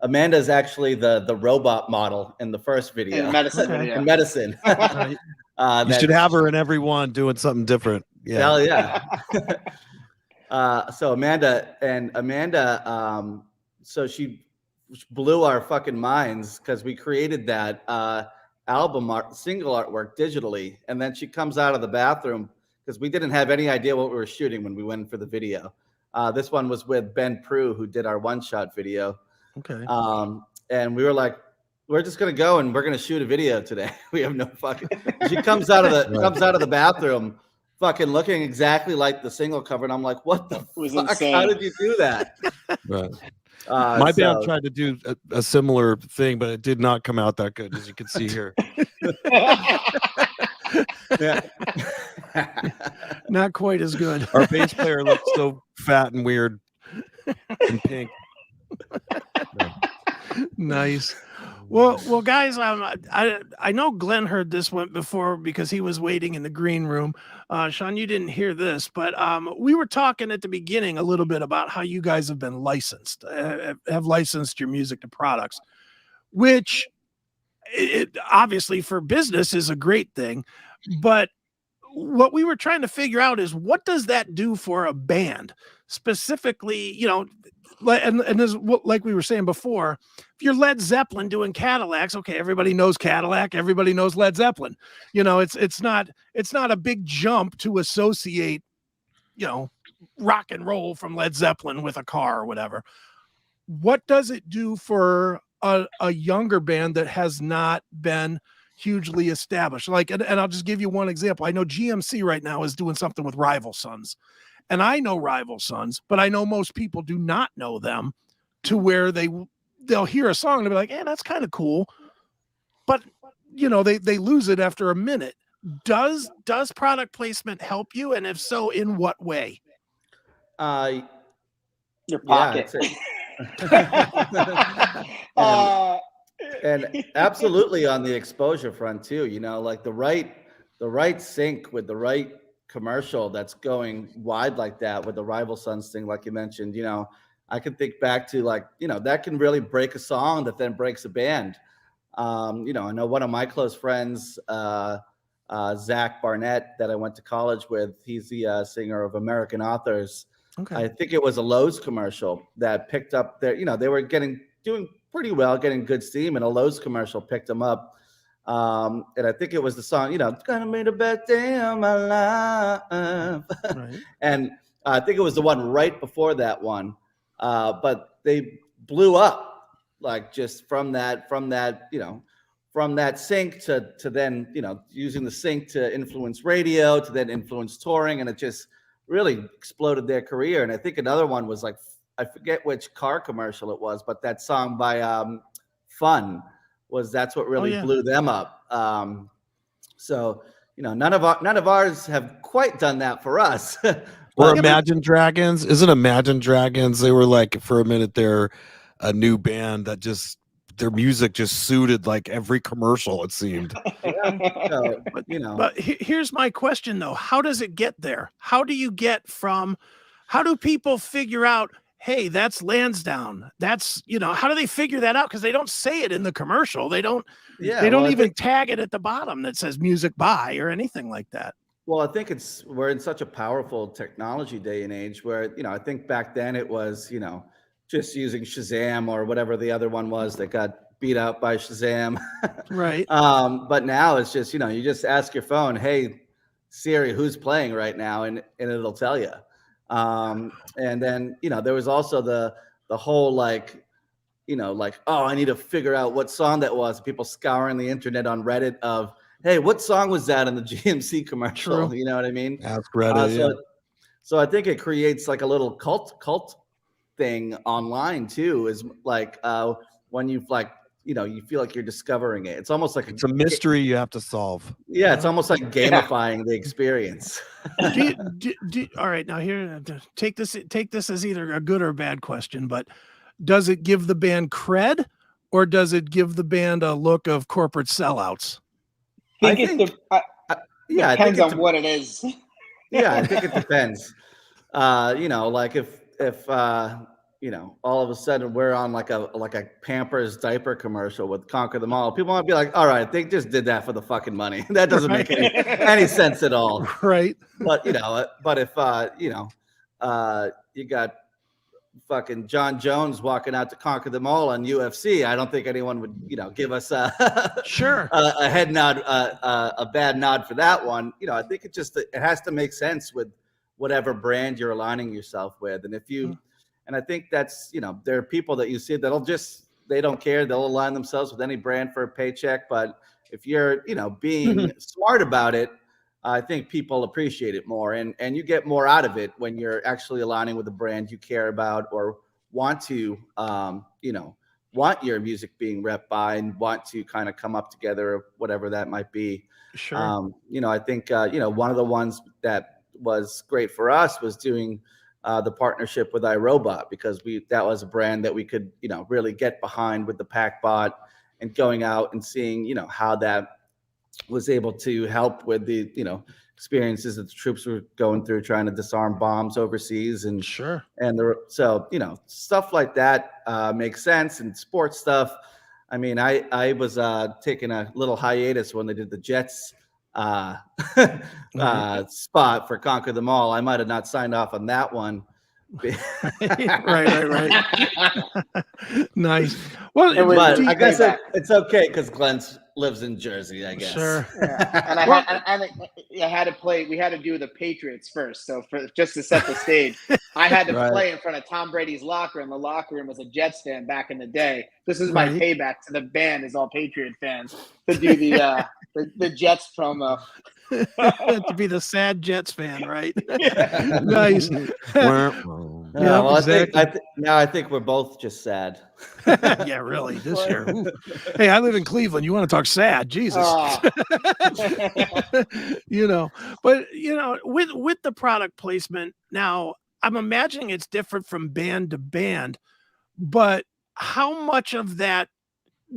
Amanda is actually the robot model in the first video. In medicine video. In medicine. Right. You should have her in every one doing something different. Yeah. Hell yeah. So Amanda, so she blew our fucking minds because we created that single artwork digitally, and then she comes out of the bathroom because we didn't have any idea what we were shooting when we went for the video. This one was with Ben Prue, who did our one-shot video. Okay. And we were like, we're just gonna go and we're gonna shoot a video today. We have no fucking. She comes out of the bathroom, fucking looking exactly like the single cover, and I'm like, what the fuck? Insane. How did you do that? Right. My band tried to do a similar thing, but it did not come out that good, as you can see here. Yeah. Not quite as good. Our bass player looked so fat and weird and pink. Nice. Well, guys, I know Glenn heard this one before because he was waiting in the green room. Shaun, you didn't hear this, but we were talking at the beginning a little bit about how you guys have been licensed, have licensed your music to products, which it obviously for business is a great thing. But what we were trying to figure out is, what does that do for a band specifically? And as like we were saying before, if you're Led Zeppelin doing Cadillacs, okay, everybody knows Cadillac, everybody knows Led Zeppelin. It's not a big jump to associate, rock and roll from Led Zeppelin with a car or whatever. What does it do for a younger band that has not been hugely established? And I'll just give you one example. I know GMC right now is doing something with Rival Sons. And I know Rival Sons, but I know most people do not know them to where they'll hear a song and they'll be like, "Hey, that's kind of cool." But, they lose it after a minute. Does product placement help you? And if so, in what way? Your pocket. And absolutely on the exposure front too, like the right sync with the right commercial that's going wide like that with the Rival Sons thing, like you mentioned, I can think back to that can really break a song that then breaks a band. I know one of my close friends, Zach Barnett, that I went to college with, he's the singer of American Authors. Okay. I think it was a Lowe's commercial that picked up their, they were doing pretty well, getting good steam, and a Lowe's commercial picked them up. And I think it was the song, "Gonna make the best day of my life." Right. And I think it was the one right before that one. But they blew up, like, just from that sync to then, using the sync to influence radio, to then influence touring, and it just really exploded their career. And I think another one was like, I forget which car commercial it was, but that song by Fun that's what really blew them up. So none of ours have quite done that for us. Or Imagine Dragons. Isn't Imagine Dragons? They were like, for a minute, they're a new band that just, their music just suited like every commercial, it seemed. But here's my question though: how does it get there? How do people figure out, hey, that's Lansdowne? That's, how do they figure that out? Because they don't say it in the commercial. They don't even tag it at the bottom that says music by or anything like that. Well, I think we're in such a powerful technology day and age where, I think back then it was, just using Shazam or whatever the other one was that got beat out by Shazam. Right. But now it's just, you just ask your phone, "Hey, Siri, who's playing right now?" And it'll tell you. And then, there was also the whole oh, I need to figure out what song that was. People scouring the internet on Reddit of, "Hey, what song was that in the GMC commercial?" True. You know what I mean? Ask Reddit. So I think it creates like a little cult thing online too, is like when you've like you feel like you're discovering it. It's almost like it's a mystery you have to solve. Yeah, it's almost like gamifying the experience. All right, now here, take this as either a good or bad question, but does it give the band cred, or does it give the band a look of corporate sellouts? I think depends on what it is. Yeah, I think it depends. Like if all of a sudden we're on like a Pampers diaper commercial with Conquer Them All, people might be like, all right, they just did that for the fucking money. That doesn't make any sense at all. Right. But if you got fucking John Jones walking out to Conquer Them All on UFC, I don't think anyone would, give us a head nod, a bad nod for that one. I think it has to make sense with whatever brand you're aligning yourself with. And if you, and I think that's, there are people that you see that'll they don't care. They'll align themselves with any brand for a paycheck. But if you're, being smart about it, I think people appreciate it more, and you get more out of it when you're actually aligning with a brand you care about or want to, want your music being rep by and want to kind of come up together, whatever that might be. Sure. I think, one of the ones that was great for us was doing the partnership with iRobot, because that was a brand that we could, really get behind with the Packbot and going out and seeing, how that was able to help with the experiences that the troops were going through trying to disarm bombs overseas, and stuff like that makes sense. And sports stuff, I mean, I was taking a little hiatus when they did the Jets spot for Conquer Them All. I might have not signed off on that one. right. Nice. Well, but I guess it's okay because Glenn lives in Jersey, I guess. Sure. Yeah. And I had to play. We had to do the Patriots first, so just to set the stage, I had to play in front of Tom Brady's locker, and the locker room was a Jets fan back in the day. This is my payback to the band, is all Patriot fans, to do the Jets promo. To be the sad Jets fan, right? Nice. Well, exactly. I think we're both just sad. Yeah, really. This year. Ooh. Hey, I live in Cleveland. You want to talk sad? Jesus. But with the product placement, now I'm imagining it's different from band to band, but how much of that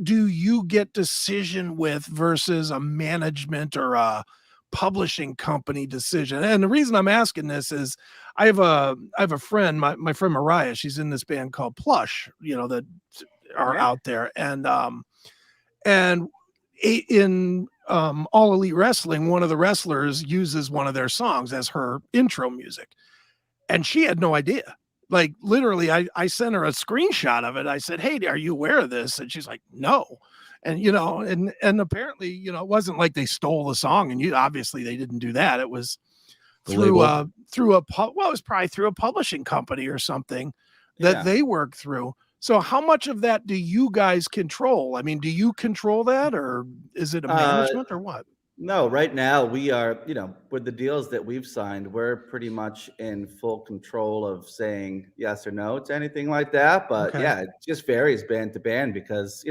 do you get decision with versus a management or a publishing company decision? And the reason I'm asking this is I have a friend, my friend Mariah, she's in this band called Plush, that are out there. And in All Elite Wrestling, one of the wrestlers uses one of their songs as her intro music. And she had no idea. Like, literally, I sent her a screenshot of it. I said, "Hey, are you aware of this?" And she's like, "No." And, and apparently, it wasn't like they stole the song, and obviously they didn't do that. It was it was probably through a publishing company or something that they work through. So how much of that do you guys control? I mean, do you control that, or is it a management or what? No, right now we are, with the deals that we've signed, we're pretty much in full control of saying yes or no to anything like that. But yeah, it just varies band to band, because,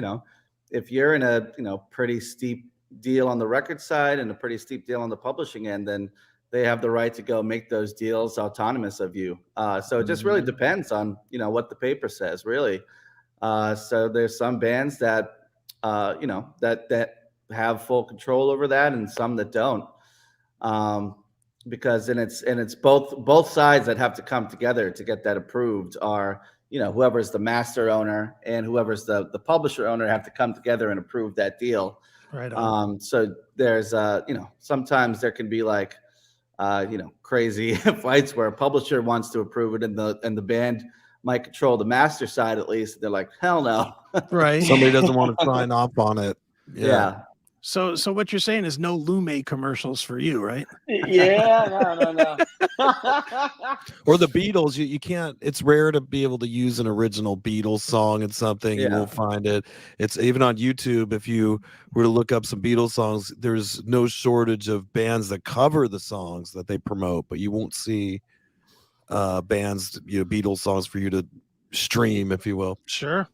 if you're in a, pretty steep deal on the record side and a pretty steep deal on the publishing end, then they have the right to go make those deals autonomous of you. So it just really depends on, what the paper says, really. So there's some bands that, that have full control over that, and some that don't. Because it's both sides that have to come together to get that approved are, whoever's the master owner and whoever's the publisher owner have to come together and approve that deal. Right on. So there's sometimes there can be like crazy fights where a publisher wants to approve it and the band might control the master side, at least. They're like, hell no. Right. Somebody doesn't want to sign off on it. Yeah. So what you're saying is no Lume commercials for you, right? Yeah, no. Or the Beatles, you can't. It's rare to be able to use an original Beatles song in something. You won't find it. It's even on YouTube. If you were to look up some Beatles songs, there's no shortage of bands that cover the songs that they promote, but you won't see bands, Beatles songs for you to stream, if you will. Sure.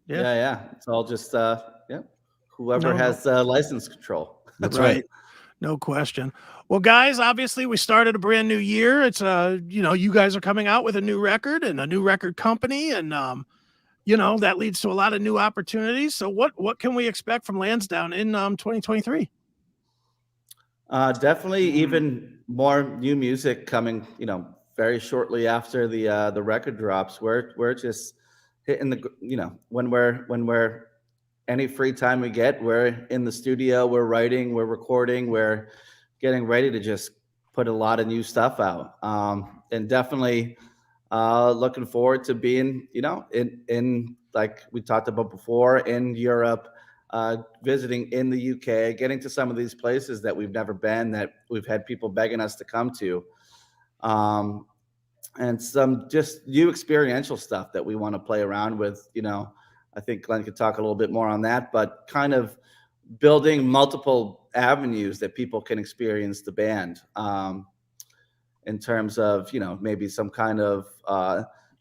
Yeah. It's all just whoever No, has license control. That's right. No question. Well, guys, obviously we started a brand new year. It's you guys are coming out with a new record and a new record company, and that leads to a lot of new opportunities. So what can we expect from Lansdowne in 2023? Definitely even more new music coming, very shortly after the record drops. We're just hitting when we're any free time we get, we're in the studio, we're writing, we're recording, we're getting ready to just put a lot of new stuff out. And definitely looking forward to being, in like we talked about before, in Europe, visiting in the UK, getting to some of these places that we've never been, that we've had people begging us to come to. And some just new experiential stuff that we want to play around with. I think Glenn could talk a little bit more on that, but kind of building multiple avenues that people can experience the band, in terms of, maybe some kind of,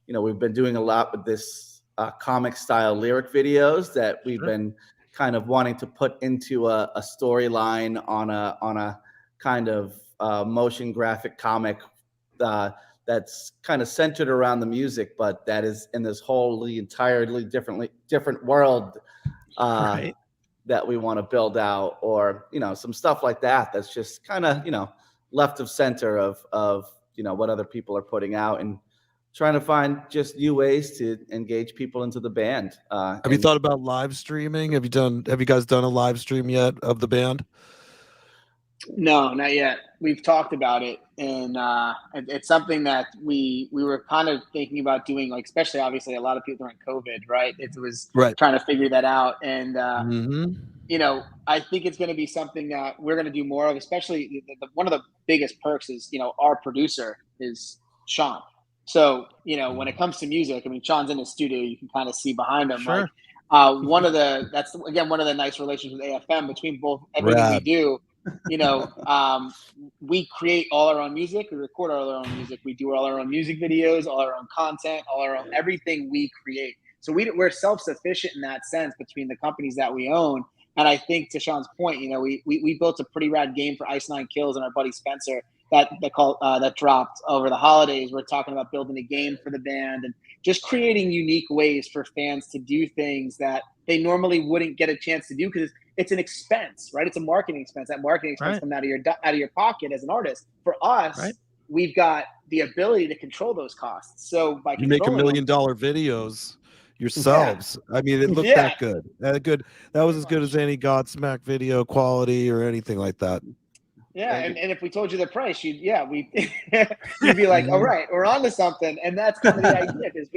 we've been doing a lot with this comic style lyric videos that we've been kind of wanting to put into a storyline on a kind of motion graphic comic that's kind of centered around the music, but that is in this wholly entirely different world that we want to build out, or some stuff like that that's just kind of left of center of what other people are putting out, and trying to find just new ways to engage people into the band. Have you thought about live streaming? Have you guys done a live stream yet of the band? No, not yet. We've talked about it, and it's something that we were kind of thinking about doing, like, especially obviously a lot of people during COVID, right? It was trying to figure that out. And, I think it's going to be something that we're going to do more of, especially one of the biggest perks is, our producer is Shaun. So, when it comes to music, I mean, Shaun's in the studio, you can kind of see behind him. Sure. Like, that's again, one of the nice relations with AFM between everything we do. We create all our own music, we record all our own music, we do all our own music videos, all our own content, all our own everything we create. So we're self-sufficient in that sense between the companies that we own. And I think, to Shaun's point, we built a pretty rad game for Ice Nine Kills and our buddy Spencer that dropped over the holidays. We're talking about building a game for the band and just creating unique ways for fans to do things that they normally wouldn't get a chance to do, because it's an expense, right? It's a marketing expense. That marketing expense comes out of your pocket as an artist. For us, we've got the ability to control those costs. So by you make $1 million videos yourselves. I mean, it looked that good. That was as good as any Godsmack video quality or anything like that. Yeah, and if we told you the price, you'd be like, all right, we're on to something. And that's kind of the idea, is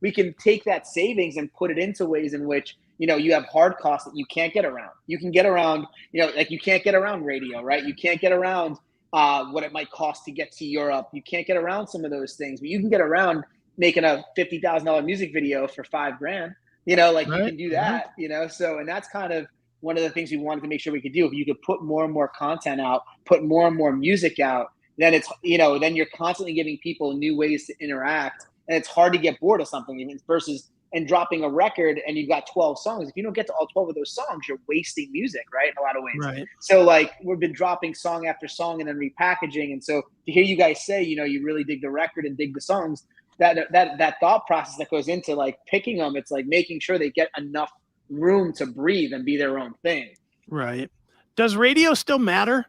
we can take that savings and put it into ways in which, you have hard costs that you can't get around. You can get around, like you can't get around radio, right? You can't get around what it might cost to get to Europe. You can't get around some of those things, but you can get around making a $50,000 music video for $5,000. You can do that, So, and that's kind of one of the things we wanted to make sure we could do. If you could put more and more content out, put more and more music out, then it's, then you're constantly giving people new ways to interact, and it's hard to get bored of something versus dropping a record and you've got 12 songs. If you don't get to all 12 of those songs, you're wasting music, right? In a lot of ways. Right. So like, we've been dropping song after song and then repackaging. And so to hear you guys say, you really dig the record and dig the songs, that thought process that goes into like picking them, it's like making sure they get enough room to breathe and be their own thing. Right. Does radio still matter?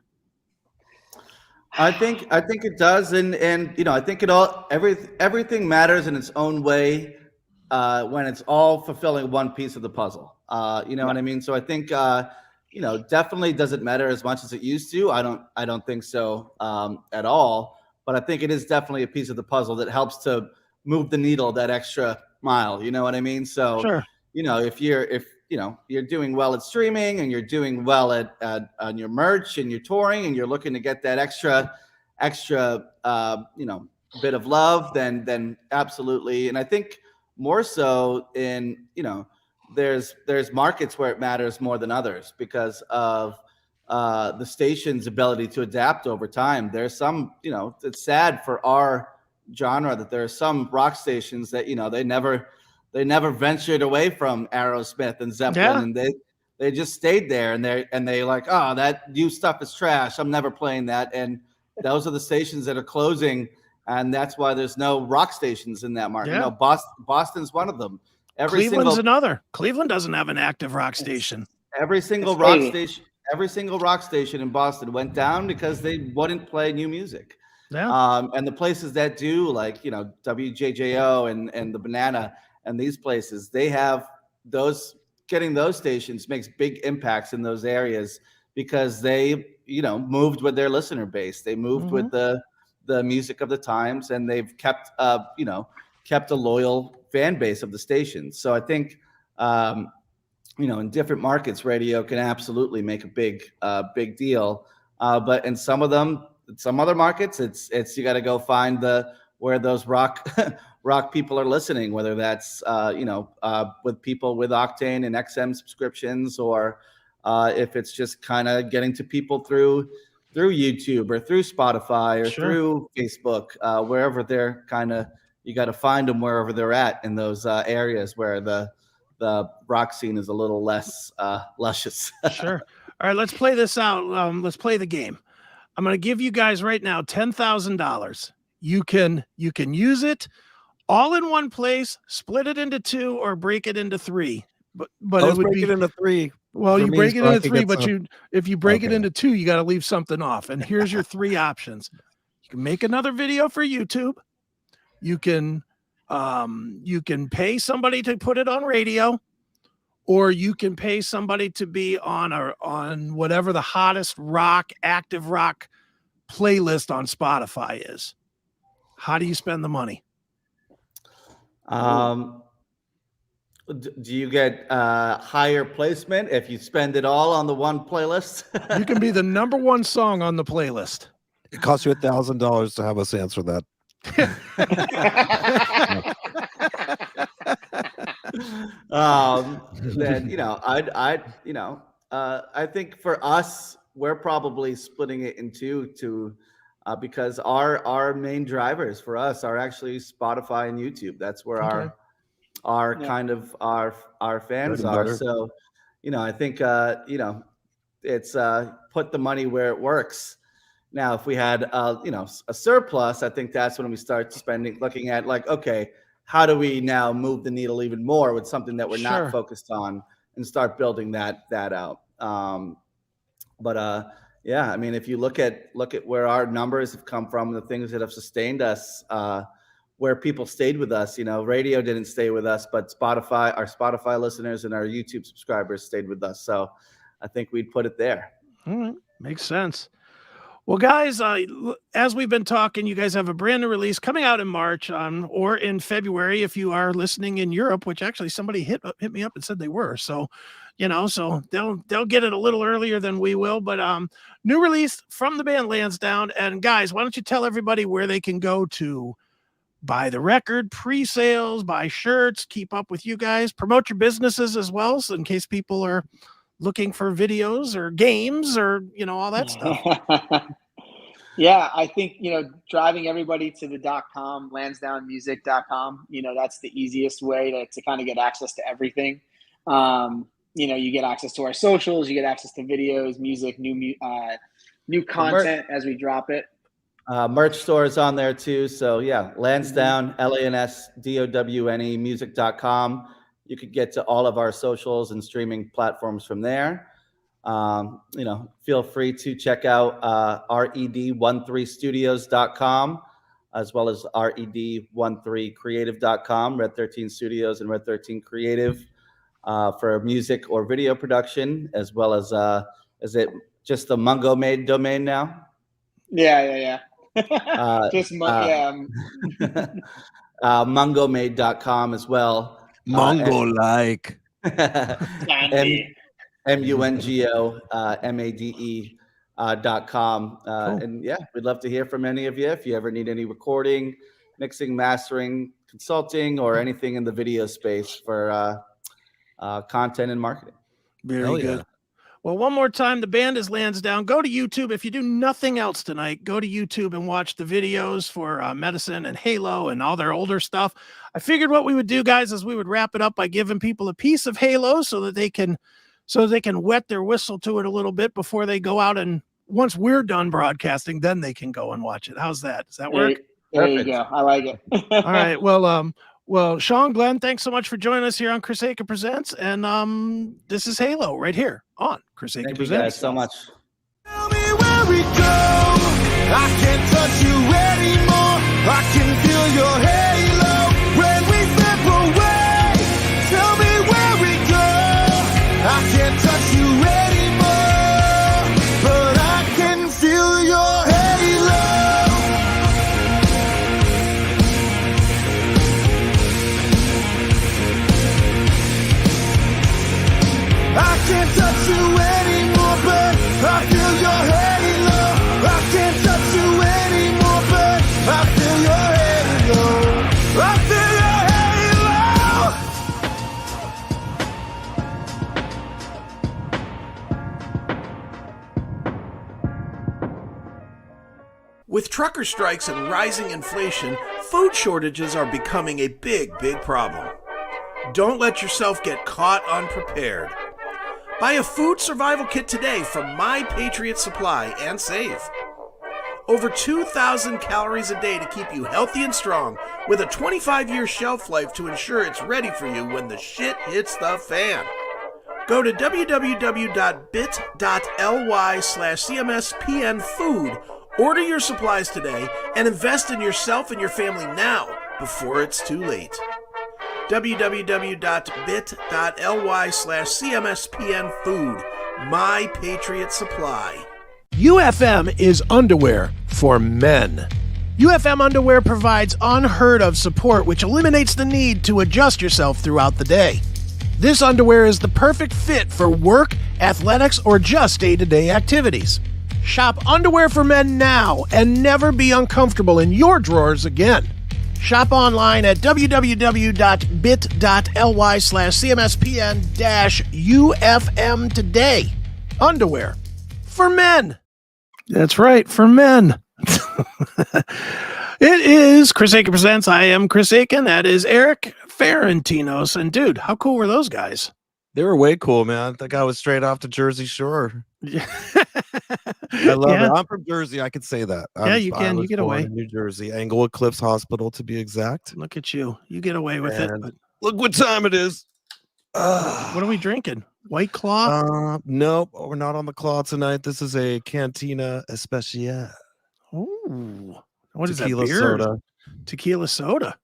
I think it does, and I think everything matters in its own way when it's all fulfilling one piece of the puzzle. You know what I mean? So I think definitely doesn't matter as much as it used to. I don't think so at all. But I think it is definitely a piece of the puzzle that helps to move the needle that extra mile. You know what I mean? So sure. If you're doing well at streaming and you're doing well at on your merch and you're touring and you're looking to get that extra bit of love, then absolutely. And I think more so in there's markets where it matters more than others because of the station's ability to adapt over time. There's some, it's sad for our genre that there are some rock stations that they they never ventured away from Aerosmith and Zeppelin, and they just stayed there, and they like, oh, that new stuff is trash. I'm never playing that. And those are the stations that are closing, and that's why there's no rock stations in that market. Yeah. Boston's one of them. Cleveland's another. Cleveland doesn't have an active rock station. Every single rock station in Boston went down because they wouldn't play new music. Yeah. And the places that do, like, you know, WJJO and the Banana and these places, they have those. Getting those stations makes big impacts in those areas because they, you know, moved with their listener base. They moved with the music of the times, and they've kept a loyal fan base of the stations. So I think, you know, in different markets, radio can absolutely make a big deal. But in some other markets, it's you got to go find where those rock people are listening, whether that's with people with Octane and XM subscriptions, or if it's just kind of getting to people through YouTube or through Spotify or through Facebook, wherever they're you got to find them wherever they're at in those areas where the rock scene is a little less luscious. Sure. All right, let's play this out. Let's play the game. I'm going to give you guys right now $10,000. You can use it all in one place, split it into two, or break it into three. But it would break it into three. Well, you break it into three, but if you break it into two, you got to leave something off. And here's your three options. You can make another video for YouTube. You can pay somebody to put it on radio, or you can pay somebody to be on whatever the hottest active rock playlist on Spotify is. How do you spend the money? Do you get higher placement if you spend it all on the one playlist? You can be the number one song on the playlist. It costs you $1,000 to have us answer that. Then, you know, I think for us, we're probably splitting it in two because our main drivers for us are actually Spotify and YouTube. That's where our fans are. So, you know, I think it's put the money where it works. Now, if we had a surplus, I think that's when we start looking at like, okay, how do we now move the needle even more with something that we're not focused on, and start building that out. Yeah, I mean, if you look at where our numbers have come from, the things that have sustained us, where people stayed with us, you know, radio didn't stay with us, but our Spotify listeners and our YouTube subscribers stayed with us. So I think we'd put it there. All right. Makes sense. Well, guys, as we've been talking, you guys have a brand new release coming out in March, or in February if you are listening in Europe, which actually somebody hit me up and said they were. So, you know, so they'll get it a little earlier than we will. But new release from the band Lansdowne. And guys, why don't you tell everybody where they can go to buy the record, pre-sales, buy shirts, keep up with you guys, promote your businesses as well, so in case people are looking for videos or games or, you know, all that stuff. Yeah, I think, you know, driving everybody to the .com, lansdownemusic.com, you know, that's the easiest way to kind of get access to everything. You know, you get access to our socials, you get access to videos, music, new content as we drop it. Merch store is on there too. So yeah, Lansdowne, LANSDOWNE music.com. You could get to all of our socials and streaming platforms from there. You know, feel free to check out red13studios.com, as well as red13creative.com, Red 13 Studios and Red 13 Creative, for music or video production, as well as is it just the Mungo made domain now? Yeah. Just mungomade.com as well. Mongo-like. MUNGO MADE.com. And yeah, we'd love to hear from any of you if you ever need any recording, mixing, mastering, consulting, or anything in the video space for content and marketing. Very good. Well, Well, one more time, the band is Lansdowne. Go to YouTube. If you do nothing else tonight, go to YouTube and watch the videos for Medicine and Halo and all their older stuff. I figured what we would do, guys, is we would wrap it up by giving people a piece of Halo so that they can wet their whistle to it a little bit before they go out, and once we're done broadcasting, then they can go and watch it. How's that? Does that work? There you go. I like it. All right. Well, Shaun, Glenn, thanks so much for joining us here on Chris Akin Presents. And this is Halo right here on Chris Akin Presents. Thank you guys so much. Tell me where we go. I can't touch you anymore. I can feel your halo when we separate. Tell me where we go. I can't touch you anymore, but I can feel your halo. I can't touch you anymore, but I feel your halo. I can't touch you anymore, but I feel your halo. I feel your halo. With trucker strikes and rising inflation, food shortages are becoming a big problem. Don't let yourself get caught unprepared. Buy a food survival kit today from My Patriot Supply and save. Over 2,000 calories a day to keep you healthy and strong, with a 25-year shelf life to ensure it's ready for you when the shit hits the fan. Go to www.bit.ly/CMSPNfood, order your supplies today, and invest in yourself and your family now before it's too late. www.bit.ly/CMSPNfood, My Patriot Supply. UFM is underwear for men. UFM underwear provides unheard of support, which eliminates the need to adjust yourself throughout the day. This underwear is the perfect fit for work, athletics, or just day-to-day activities. Shop underwear for men now and never be uncomfortable in your drawers again. Shop online at www.bit.ly/CMSPN-UFM today. Underwear for men. That's right, for men. It is Chris Akin Presents. I am Chris Akin. That is Erik Ferentinos. And dude, how cool were those guys? They were way cool, man. That guy was straight off the Jersey Shore. Yeah. I love it. I'm from Jersey. I could say that. You can. You get away. In New Jersey, Englewood Cliffs Hospital, to be exact. Look at you. You get away with it. But look what time it is. what are we drinking? White Claw? Nope. We're not on the claw tonight. This is a Cantina Especial. Oh, what is that? Tequila Beer? soda. Tequila soda.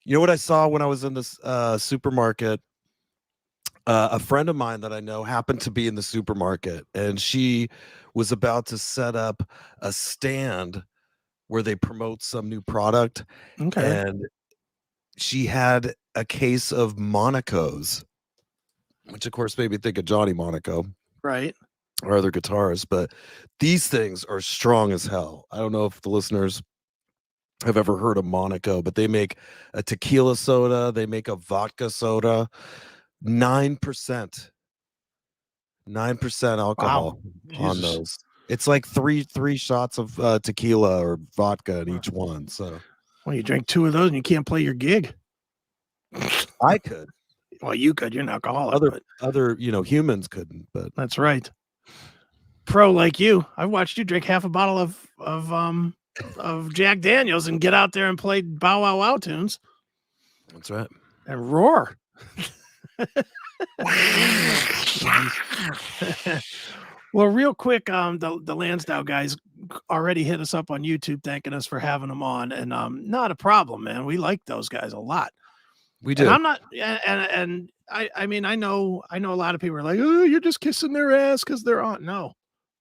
You know what I saw when I was in this supermarket? A friend of mine that I know happened to be in the supermarket, and she was about to set up a stand where they promote some new product. Okay. And she had a case of Monacos, which of course made me think of Johnny Monaco. Right. Or other guitarists, but these things are strong as hell. I don't know if the listeners have ever heard of Monaco, but they make a tequila soda, they make a vodka soda. 9% alcohol on those. It's like three shots of tequila or vodka in each one. So, well, you drink 2 of those and you can't play your gig. I could. Well, you could. You're an alcoholic. Other humans couldn't. But that's right. Pro like you, I've watched you drink half a bottle of Jack Daniels and get out there and play Bow Wow Wow tunes. That's right. And roar. Well, real quick, the Lansdowne guys already hit us up on YouTube thanking us for having them on, and not a problem, man. We like those guys a lot. We do. And I'm not, and I mean, I know a lot of people are like, oh, you're just kissing their ass because they're on. No,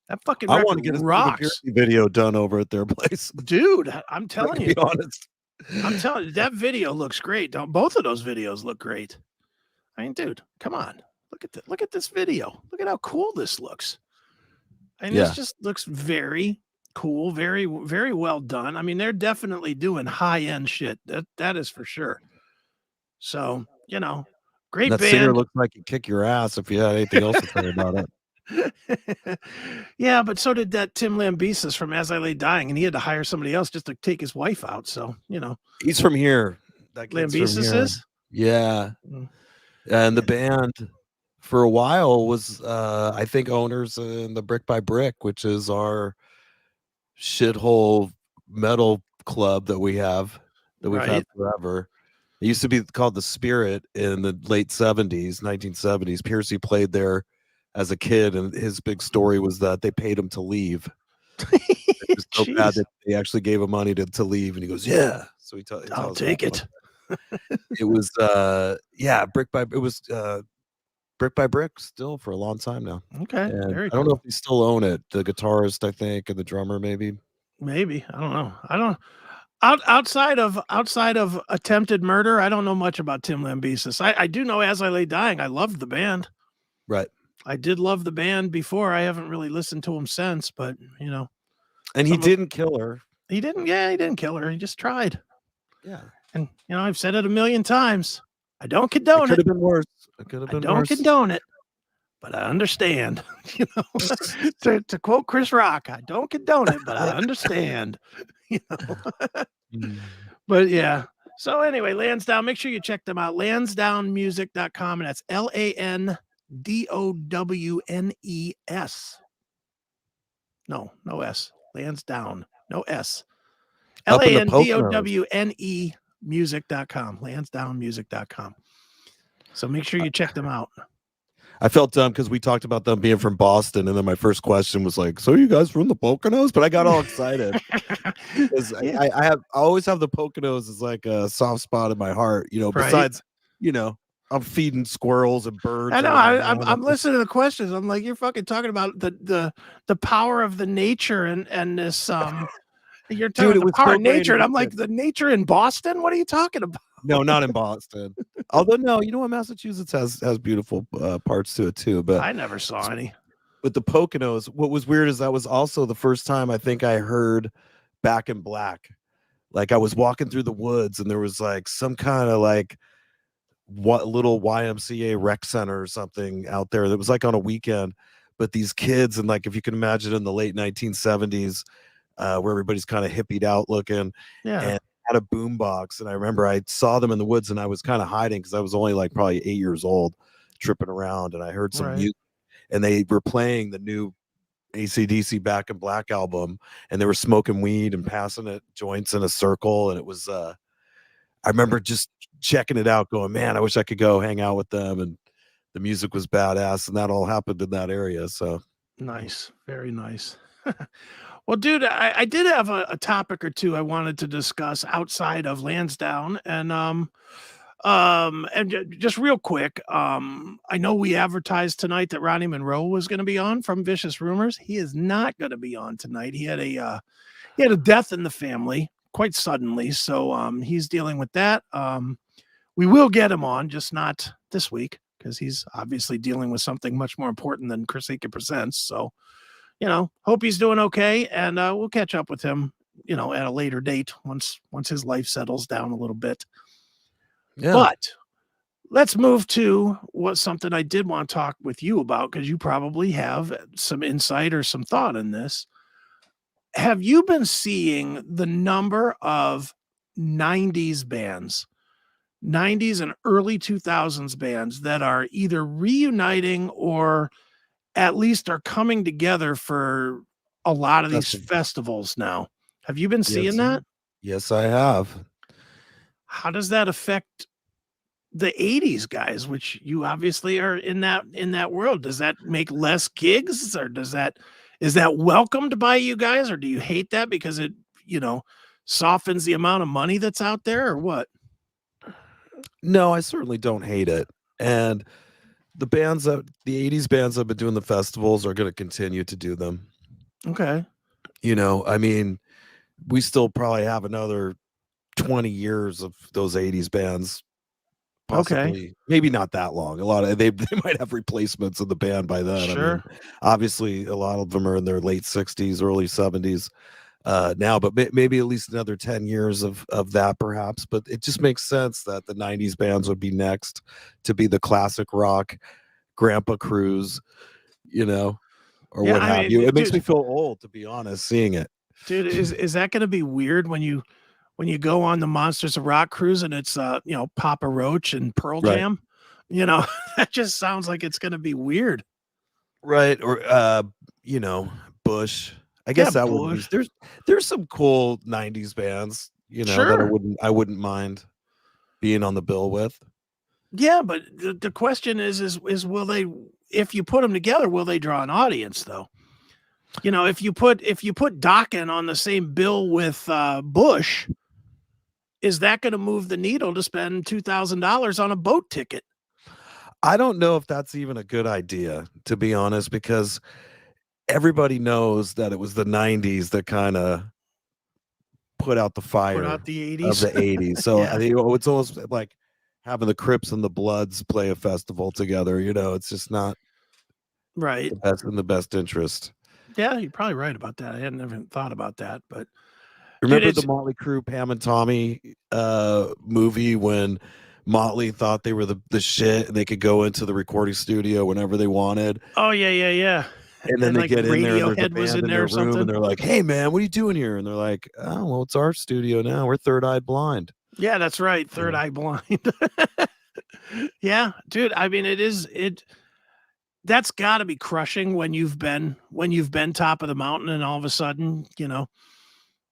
that fucking I want to get rocks. a video done over at their place, dude. I'm telling you, be honest. I'm telling you, that video looks great. Both of those videos look great. I mean, dude, come on. Look at this video. Look at how cool this looks. And this just looks very cool, very, very well done. I mean, they're definitely doing high-end shit. That is for sure. So, great that band. singer looks like he'd kick your ass if you had anything else to say about it. Yeah, but so did that Tim Lambesis from As I Lay Dying, and he had to hire somebody else just to take his wife out. So, He's from here. That kid's from Lambesis here. is? Yeah. Mm. And the band for a while was, I think, owners in the Brick by Brick, which is our shithole metal club that we've had forever. It used to be called The Spirit in the late 1970s. Piercy played there as a kid, and his big story was that they paid him to leave. It was so bad that they actually gave him money to leave, and he goes, "Yeah." So I'll take it. It was Brick by Brick still for a long time now. Okay, And very I don't cool. know if they still own it. The guitarist, I think, and the drummer, maybe. Maybe, I don't know. I don't outside of attempted murder. I don't know much about Tim Lambesis. I do know As I Lay Dying. I loved the band. Right. I did love the band before. I haven't really listened to him since, but And he didn't kill her. he didn't. Yeah, he didn't kill her. He just tried. Yeah. And I've said it a million times. I don't It condone could it. have been worse. It could have I been don't worse. condone it, but I understand. To quote Chris Rock, I don't condone it, but I understand. Mm. But yeah. So anyway, Lansdowne, make sure you check them out. Lansdownemusic.com, and that's LANDOWNES. No S. Lansdowne. No S. Up in the LANDOWNE music.com. Lansdownemusic.com. So make sure you check them out. I felt dumb because we talked about them being from Boston, and then my first question was like, "So you guys from the Poconos?" But I got all excited because I always have the Poconos as like a soft spot in my heart. Besides, I'm feeding squirrels and birds. I know. I'm listening to the questions. I'm like, you're fucking talking about the power of the nature and this. You're talking about the power of nature, and I'm like, the nature in Boston. What are you talking about? No, not in Boston. Although, no, you know what? Massachusetts has beautiful parts to it too. But I never saw any. With the Poconos, what was weird is that was also the first time I think I heard Back in Black. Like I was walking through the woods, and there was like some kind of like little YMCA rec center or something out there that was like on a weekend. But these kids, and like if you can imagine in the late 1970s, where everybody's kind of hippied out looking, and had a boombox. And I remember I saw them in the woods, and I was kind of hiding because I was only like probably 8 years old, tripping around, and I heard some music, and they were playing the new AC/DC Back in Black album, and they were smoking weed and passing it joints in a circle. And it was I remember just checking it out, going, man, I wish I could go hang out with them. And the music was badass, and that all happened in that area. So nice. Very nice. Well, dude, I did have a topic or two I wanted to discuss outside of Lansdowne, and just real quick, I know we advertised tonight that Ronnie Monroe was going to be on from Vicious Rumors. He is not going to be on tonight. He had a death in the family quite suddenly, so he's dealing with that. We will get him on, just not this week, because he's obviously dealing with something much more important than CHRIS Akin Presents. So, hope he's doing okay, and we'll catch up with him, at a later date once his life settles down a little bit. Yeah. But let's move to something I did want to talk with you about, because you probably have some insight or some thought in this. Have you been seeing the number of 90s bands, 90s and early 2000s bands that are either reuniting or at least are coming together for a lot of these festivals now? Have you been seeing that? Yes, I have. How does that affect the 80s guys, which you obviously are in that world? Does that make less gigs, or is that welcomed by you guys, or do you hate that because it, softens the amount of money that's out there, or what? No, I certainly don't hate it. And the 80s bands that have been doing the festivals are going to continue to do them. Okay. I mean, we still probably have another 20 years of those 80s bands. Possibly. Okay. Maybe not that long. A lot of they might have replacements of the band by then. Sure. I mean, obviously a lot of them are in their late 60s, early 70s now, but maybe at least another 10 years of that perhaps. But it just makes sense that the 90s bands would be next to be the classic rock, Grandpa Cruise, you know, or Yeah, what I have mean, you. It makes dude- me feel old, to be honest, seeing it. Dude, is that going to be weird when you go on the Monsters of Rock cruise and it's Papa Roach and Pearl Right. Jam? You know, that just sounds like it's going to be weird. Right. Or Bush. I guess Yeah, that would be. Bush. There's some cool 90s bands, that Sure. I wouldn't mind being on the bill with. Yeah, but the question is will they, if you put them together, will they draw an audience though? If you put Dokken on the same bill with Bush, is that going to move the needle to spend $2,000 on a boat ticket? I don't know if that's even a good idea, to be honest, because everybody knows that it was the 90s that kind of put out the fire Put out the of 80s. the 80s. So Yeah. I think it's almost like having the Crips and the Bloods play a festival together. It's just not Right. in the best interest. Yeah, you're probably right about that. I hadn't even thought about that, but Remember Dude, the Motley Crue Pam and Tommy movie when Motley thought they were the shit and they could go into the recording studio whenever they wanted? oh yeah. And then they like get in there and there's a Radiohead was band in in there their or room something. and they're like, "Hey man, what are you doing here?" And they're like, "Oh, well, it's our studio now. We're Third Eye Blind." Yeah, that's right. Third Eye Blind. Yeah, dude. I mean, that's got to be crushing when you've been top of the mountain and all of a sudden,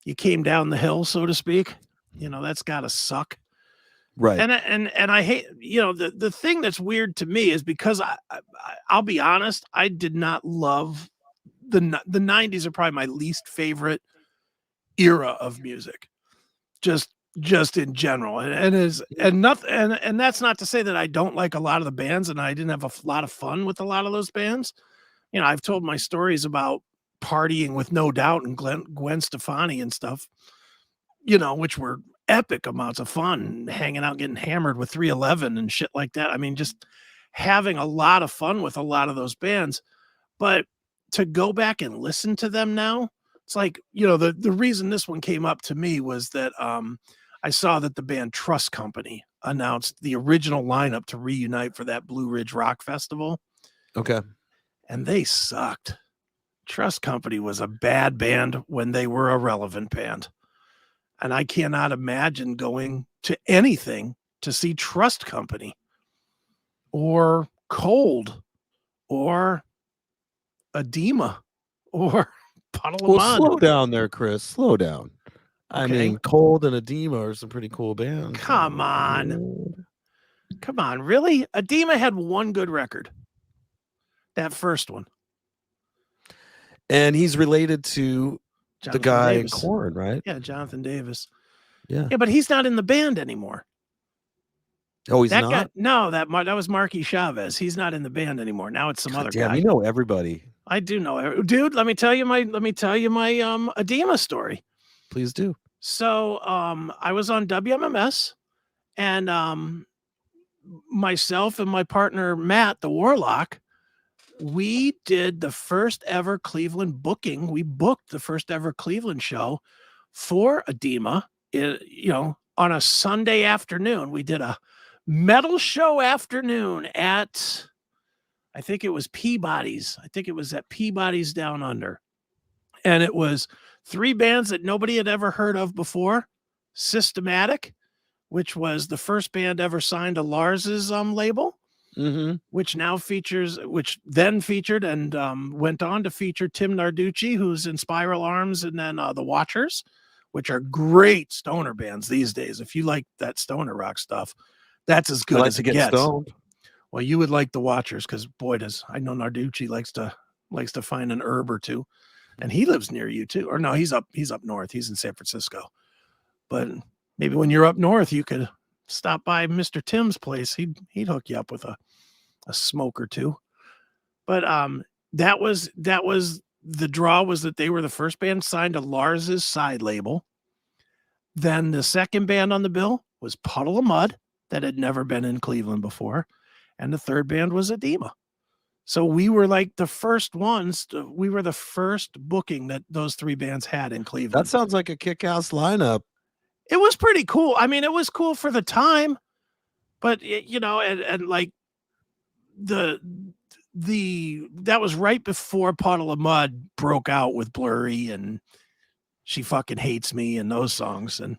you came down the hill, so to speak. That's got to suck. Right. And I hate, the thing that's weird to me is because I'll be honest, I did not love the 90s are probably my least favorite era of music. Just in general. And that's not to say that I don't like a lot of the bands and I didn't have a lot of fun with a lot of those bands. I've told my stories about partying with No Doubt and Gwen Stefani and stuff, which were epic amounts of fun, hanging out, getting hammered with 311 and shit like that. I mean, just having a lot of fun with a lot of those bands. But to go back and listen to them now, it's like, the reason this one came up to me was that I saw that the band Trust Company announced the original lineup to reunite for that Blue Ridge Rock Festival. Okay. And they sucked. Trust Company was a bad band when they were a relevant band. And I cannot imagine going to anything to see Trust Company or Cold or Edema or Puddle of Mud. Slow down there, Chris. Slow down. I Okay. mean, Cold and Edema are some pretty cool bands. Come on. Come on, really? Edema had one good record. That first one. And he's related to the Jonathan guy Davis. in Korn, right? Yeah, Jonathan Davis. Yeah. Yeah, but he's not in the band anymore. Oh, he's that not? guy, no, that was Marky Chavez. He's not in the band anymore. Now it's some other Damn, guy. you know everybody. I do know, dude. Let me tell you my Edema story. Please do. So I was on WMMS and myself and my partner Matt, the Warlock, we did the first ever Cleveland booking. We booked the first ever Cleveland show for Edema, on a Sunday afternoon. We did a metal show afternoon at, I think it was Peabody's. I think it was at Peabody's Down Under. And it was 3 bands that nobody had ever heard of before. Systematic, which was the first band ever signed to Lars's label, which then featured and went on to feature Tim Narducci, who's in Spiral Arms, and then the Watchers, which are great stoner bands these days. If you like that stoner rock stuff, that's as good as it gets. Stoned. Well, you would like the Watchers because boy, I know Narducci likes to find an herb or two. And he lives near you too. Or no, he's up north. He's in San Francisco. But maybe when you're up north, you could stop by Mr. Tim's place. He'd hook you up with a smoke or two. But that was the draw, was that they were the first band signed to Lars's side label. Then the second band on the bill was Puddle of Mud, that had never been in Cleveland before. And the third band was Edema. So we were like the first ones. We were the first booking that those 3 bands had in Cleveland. That sounds like a kick-ass lineup. It was pretty cool. I mean, it was cool for the time, but and like that was right before Puddle of Mud broke out with Blurry and She Fucking Hates Me and those songs. And,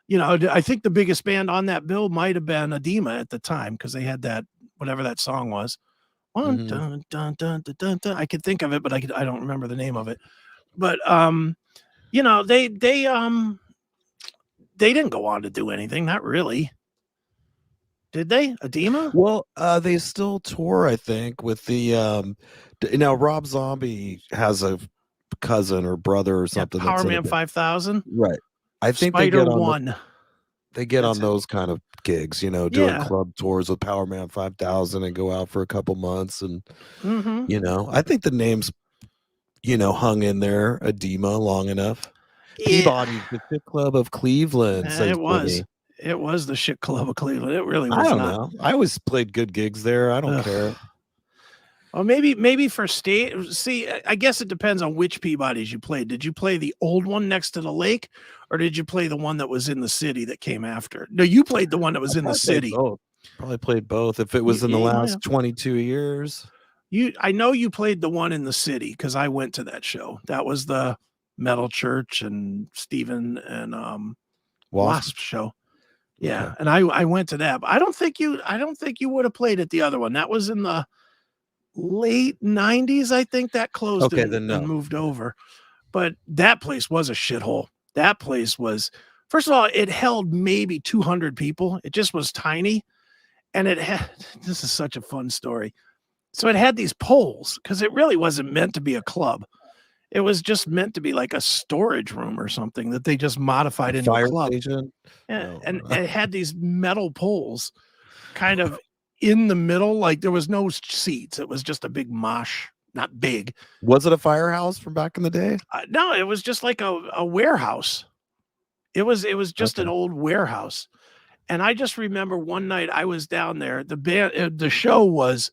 you know, I think the biggest band on that bill might have been Edema at the time, because they had that, whatever that song was. Dun, dun, dun, dun, dun, dun. I could think of it, but I don't remember the name of it. But you know, they didn't go on to do anything, not really. Did they? Edema? Well, they still tour, I think, with the now Rob Zombie has a cousin or brother or something. Power Man 5000. Right. I think Spider they get on One. They get on those kind of gigs, you know, doing club tours with Power Man 5000 and go out for a couple months. And, you know, I think the name's, you know, hung in there, Edema, long enough. Peabody, the Shit Club of Cleveland. It was. It was the Shit Club of Cleveland. It really was. I don't know. I always played good gigs there. I don't care. Well, maybe for state. See, I guess it depends on which Peabodys you played. Did you play the old one next to the lake, or did you play the one that was in the city that came after? No, you played the one that was in the city. Probably played both. If it was in the last 22 years. I know you played the one in the city, because I went to that show. That was the Metal Church and Steven and Wasp show. Yeah, okay. And I went to that. But I don't think you would have played at the other one. That was in the late 90s. I think that closed and moved over. But that place was a shithole. That place was, first of all, it held maybe 200 people. It just was tiny. And it had, this is such a fun story. So it had these poles, because it really wasn't meant to be a club. It was just meant to be like a storage room or something that they just modified into a club. And it had these metal poles kind of in the middle. Like there was no seats. It was just a big mosh. Not big. Was it a firehouse from back in the day? No, it was just like a warehouse. It was just an old warehouse. And I just remember one night I was down there. The show was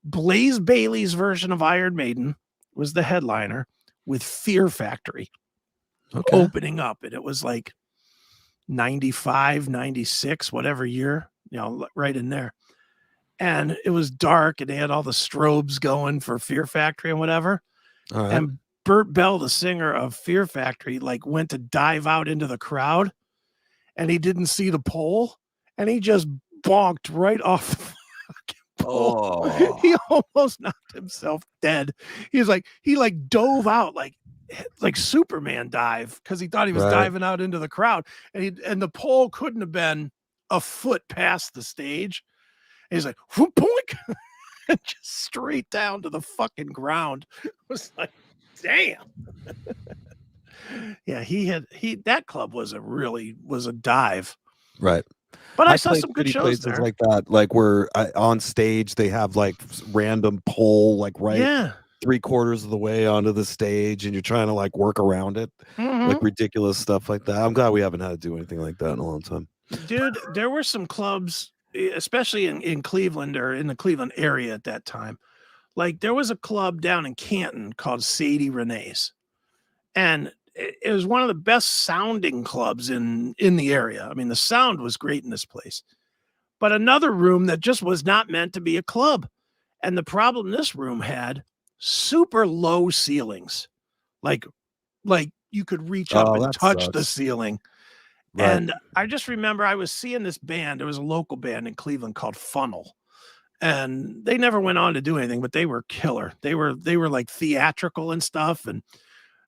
Blaze Bayley's version of Iron Maiden was the headliner, with Fear Factory opening up. And it was like 95, 96, whatever year, you know, right in there. And it was dark, and they had all the strobes going for Fear Factory and whatever. Right. And Burt Bell, the singer of Fear Factory, like went to dive out into the crowd, and he didn't see the pole, and he just bonked right off the fucking pole. Oh. He almost knocked himself dead. He dove out like Superman dive, because he thought he was diving out into the crowd, and the pole couldn't have been a foot past the stage. And he's like, whoop, boink, and just straight down to the fucking ground. It was like, damn. Yeah, that club was a dive. Right. But I saw some good shows there. Like that, like where on stage they have like random pole, like 3/4 of the way onto the stage, and you're trying to like work around it, like ridiculous stuff like that. I'm glad we haven't had to do anything like that in a long time. Dude, there were some clubs, especially in Cleveland or in the Cleveland area at that time. Like there was a club down in Canton called Sadie Renee's, and it was one of the best sounding clubs in the area. I mean, the sound was great in this place, but another room that just was not meant to be a club. And the problem this room had, super low ceilings, like you could reach up and touch the ceiling. Right. And I just remember I was seeing this band. There was a local band in Cleveland called Funnel, and they never went on to do anything, but they were killer. They were like theatrical and stuff, and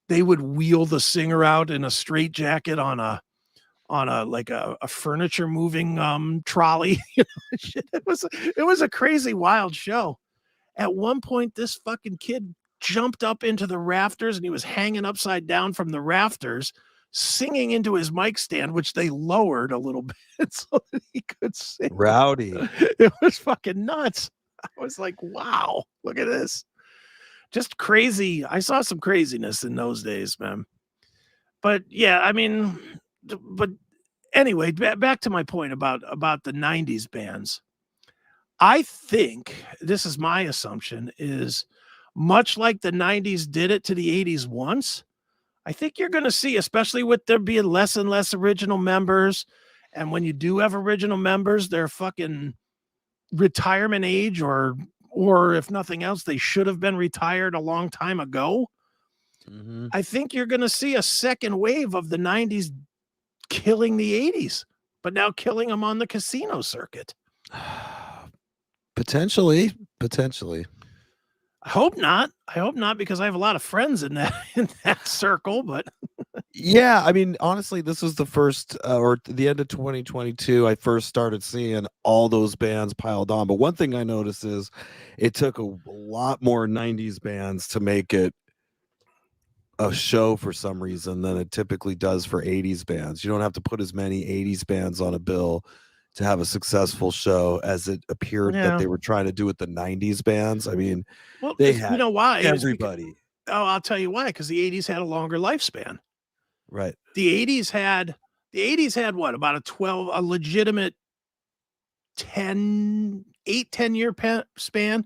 they would wheel the singer out in a straitjacket on a furniture moving trolley. It was a crazy, wild show. At one point, this fucking kid jumped up into the rafters, and he was hanging upside down from the rafters, singing into his mic stand, which they lowered a little bit so that he could sing. Rowdy. It was fucking nuts. I was like, wow, look at this. Just crazy. I saw some craziness in those days, man. But yeah, I mean, but anyway, back to my point about the 90s bands. I think, this is my assumption, is much like the 90s did it to the 80s once, I think you're going to see, especially with there being less and less original members. And when you do have original members, they're fucking retirement age or or if nothing else, they should have been retired a long time ago. Mhm. I think you're going to see a second wave of the 90s killing the 80s, but now killing them on the casino circuit. Potentially. I hope not. Because I have a lot of friends in that circle, but Yeah, I mean, honestly, this was the first or the end of 2022 I first started seeing all those bands piled on. But one thing I noticed is it took a lot more 90s bands to make it a show for some reason than it typically does for 80s bands. You don't have to put as many 80s bands on a bill to have a successful show as it appeared that they were trying to do with the 90s bands. I mean, well, they you had know why? It was everybody. I'll tell you why, because the 80s had a longer lifespan. Right. The 80s had what, about a legitimate 10 year span?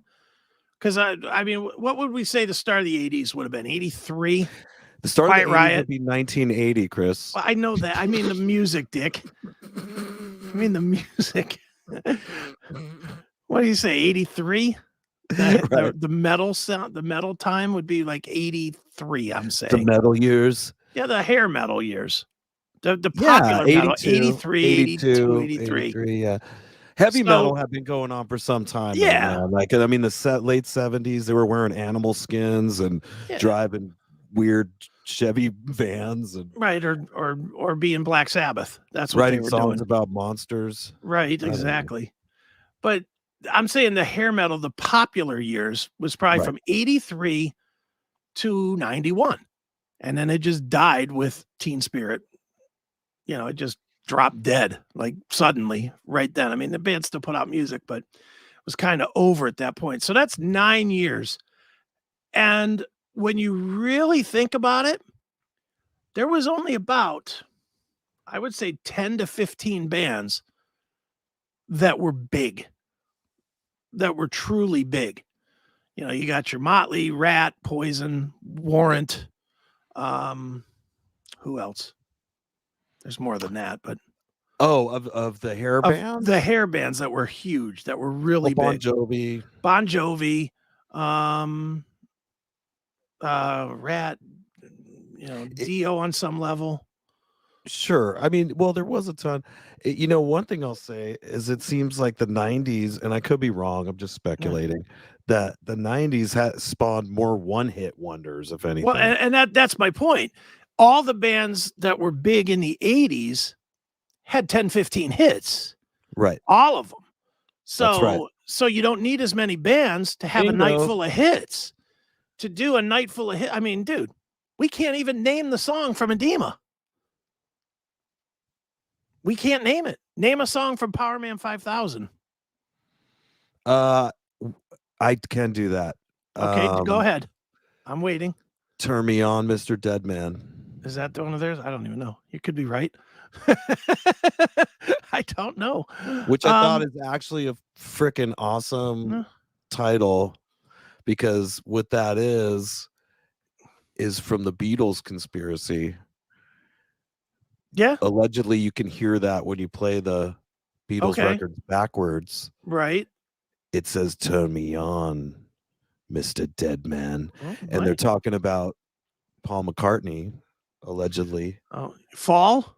Because I mean, what would we say the start of the 80s would have been? 83? The start Quiet of the 80s Riot would be 1980, Chris. Well, I know that. I mean the music, Dick. I mean the music. What do you say? 83? The metal sound, the metal time would be like 83, I'm saying. The metal years. Yeah, the hair metal years. The popular metal, 83, 82, 83. Yeah. Heavy metal had been going on for some time. Yeah. Like, I mean, the late 70s, they were wearing animal skins and driving weird Chevy vans and right, or being Black Sabbath. That's what writing they were songs doing. about monsters. Right, exactly. But I'm saying the hair metal, the popular years was probably from 83 to 91. And then it just died with Teen Spirit. You know, it just dropped dead, like suddenly right then. I mean, the band still put out music, but it was kind of over at that point. So that's 9 years. And when you really think about it, there was only about, I would say, 10 to 15 bands that were big, that were truly big. You know, you got your Motley, Rat, Poison, Warrant. Who else? There's more than that, but of the hair bands, the hair bands that were huge, that were really big. Bon Jovi, Rat, you know, Dio on some level. Sure. I mean, well, there was a ton. You know, one thing I'll say is it seems like the 90s, and I could be wrong, I'm just speculating, that the 90s had spawned more one-hit wonders, if anything. Well, and that's my point. All the bands that were big in the 80s had 10, 15 hits. Right. All of them. That's right. So you don't need as many bands to have a night full of hits. To do a night full of hits. I mean, dude, we can't even name the song from Edema. We can't name it. Name a song from Power Man 5000. I can do that. Okay, go ahead. I'm waiting. Turn Me On, Mr. Deadman. Is that one of theirs? I don't even know. You could be right. I don't know. Which I thought is actually a freaking awesome title, because what that is from the Beatles Conspiracy. Yeah. Allegedly, you can hear that when you play the Beatles records backwards. Right. It says, "Turn me on, Mr. Deadman." And they're talking about Paul McCartney, allegedly. Oh, Fall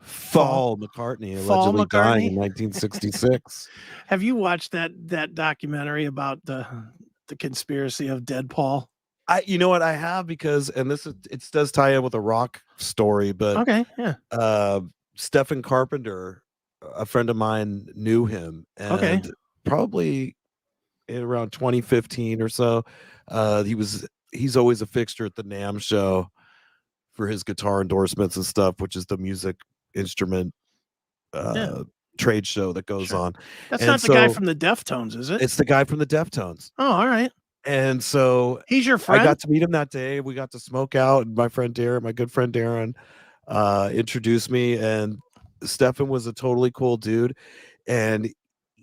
McCartney, allegedly dying in 1966. Have you watched that documentary about the conspiracy of Dead Paul? You know what, I have, because, and it does tie in with a rock story, but Stephen Carpenter, a friend of mine, knew him, and probably in around 2015 or so, he's always a fixture at the NAMM show for his guitar endorsements and stuff, which is the music instrument trade show that goes on. That's not the guy from the Deftones, is it? It's the guy from the Deftones. Oh, all right. And so he's your friend. I got to meet him that day. We got to smoke out, and my good friend Darren, introduced me, and Stefan was a totally cool dude. And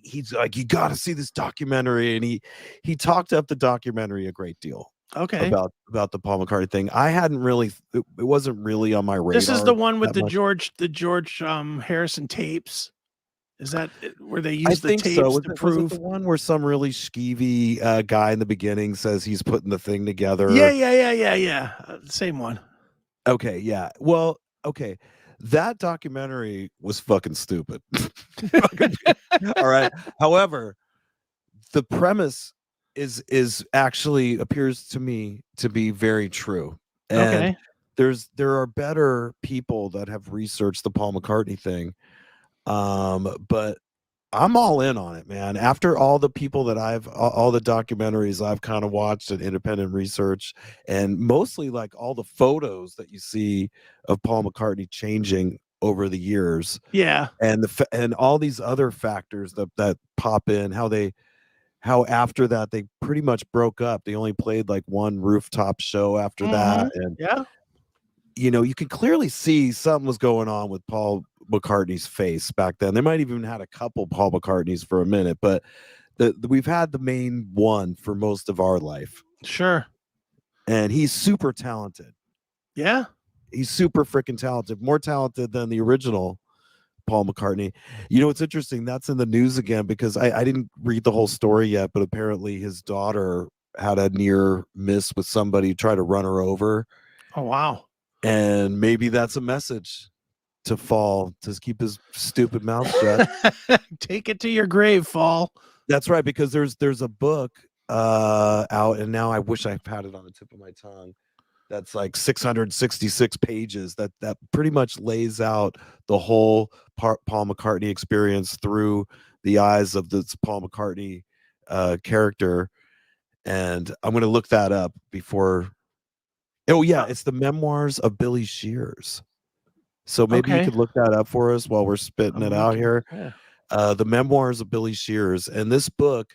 he's like, "You got to see this documentary." And he talked up the documentary a great deal. Okay. About the Paul McCartney thing. I hadn't really, it wasn't really on my radar. This is the one with the George Harrison tapes. Is that where they I use the think tapes so. to Was prove? it the one where some really skeevy guy in the beginning says he's putting the thing together? Yeah. Same one. Okay, yeah. Well, okay. That documentary was fucking stupid. All right. However, the premise is actually appears to me to be very true. And Okay. there are better people that have researched the Paul McCartney thing. But I'm all in on it, man. After all the people that all the documentaries I've kind of watched and independent research, and mostly like all the photos that you see of Paul McCartney changing over the years, Yeah. and and all these other factors that pop in, how after that they pretty much broke up. They only played like one rooftop show after that, and Yeah. you can clearly see something was going on with Paul McCartney's face back then. They might have even had a couple Paul McCartneys for a minute, but we've had the main one for most of our life. Sure. And he's super talented. Yeah. He's super freaking talented, more talented than the original Paul McCartney. It's interesting. That's in the news again because I didn't read the whole story yet, but apparently his daughter had a near miss with somebody who tried to run her over. Oh, wow. And maybe that's a message to Fall to keep his stupid mouth shut. Take it to your grave, Fall. That's right, because there's a book out, and now I wish I had it on the tip of my tongue. That's like 666 pages that pretty much lays out the whole Paul McCartney experience through the eyes of this Paul McCartney character. And I'm going to look that up before. Oh yeah, it's the memoirs of Billy Shears. So maybe you could look that up for us while we're spitting it out here. Yeah. The memoirs of Billy Shears. And this book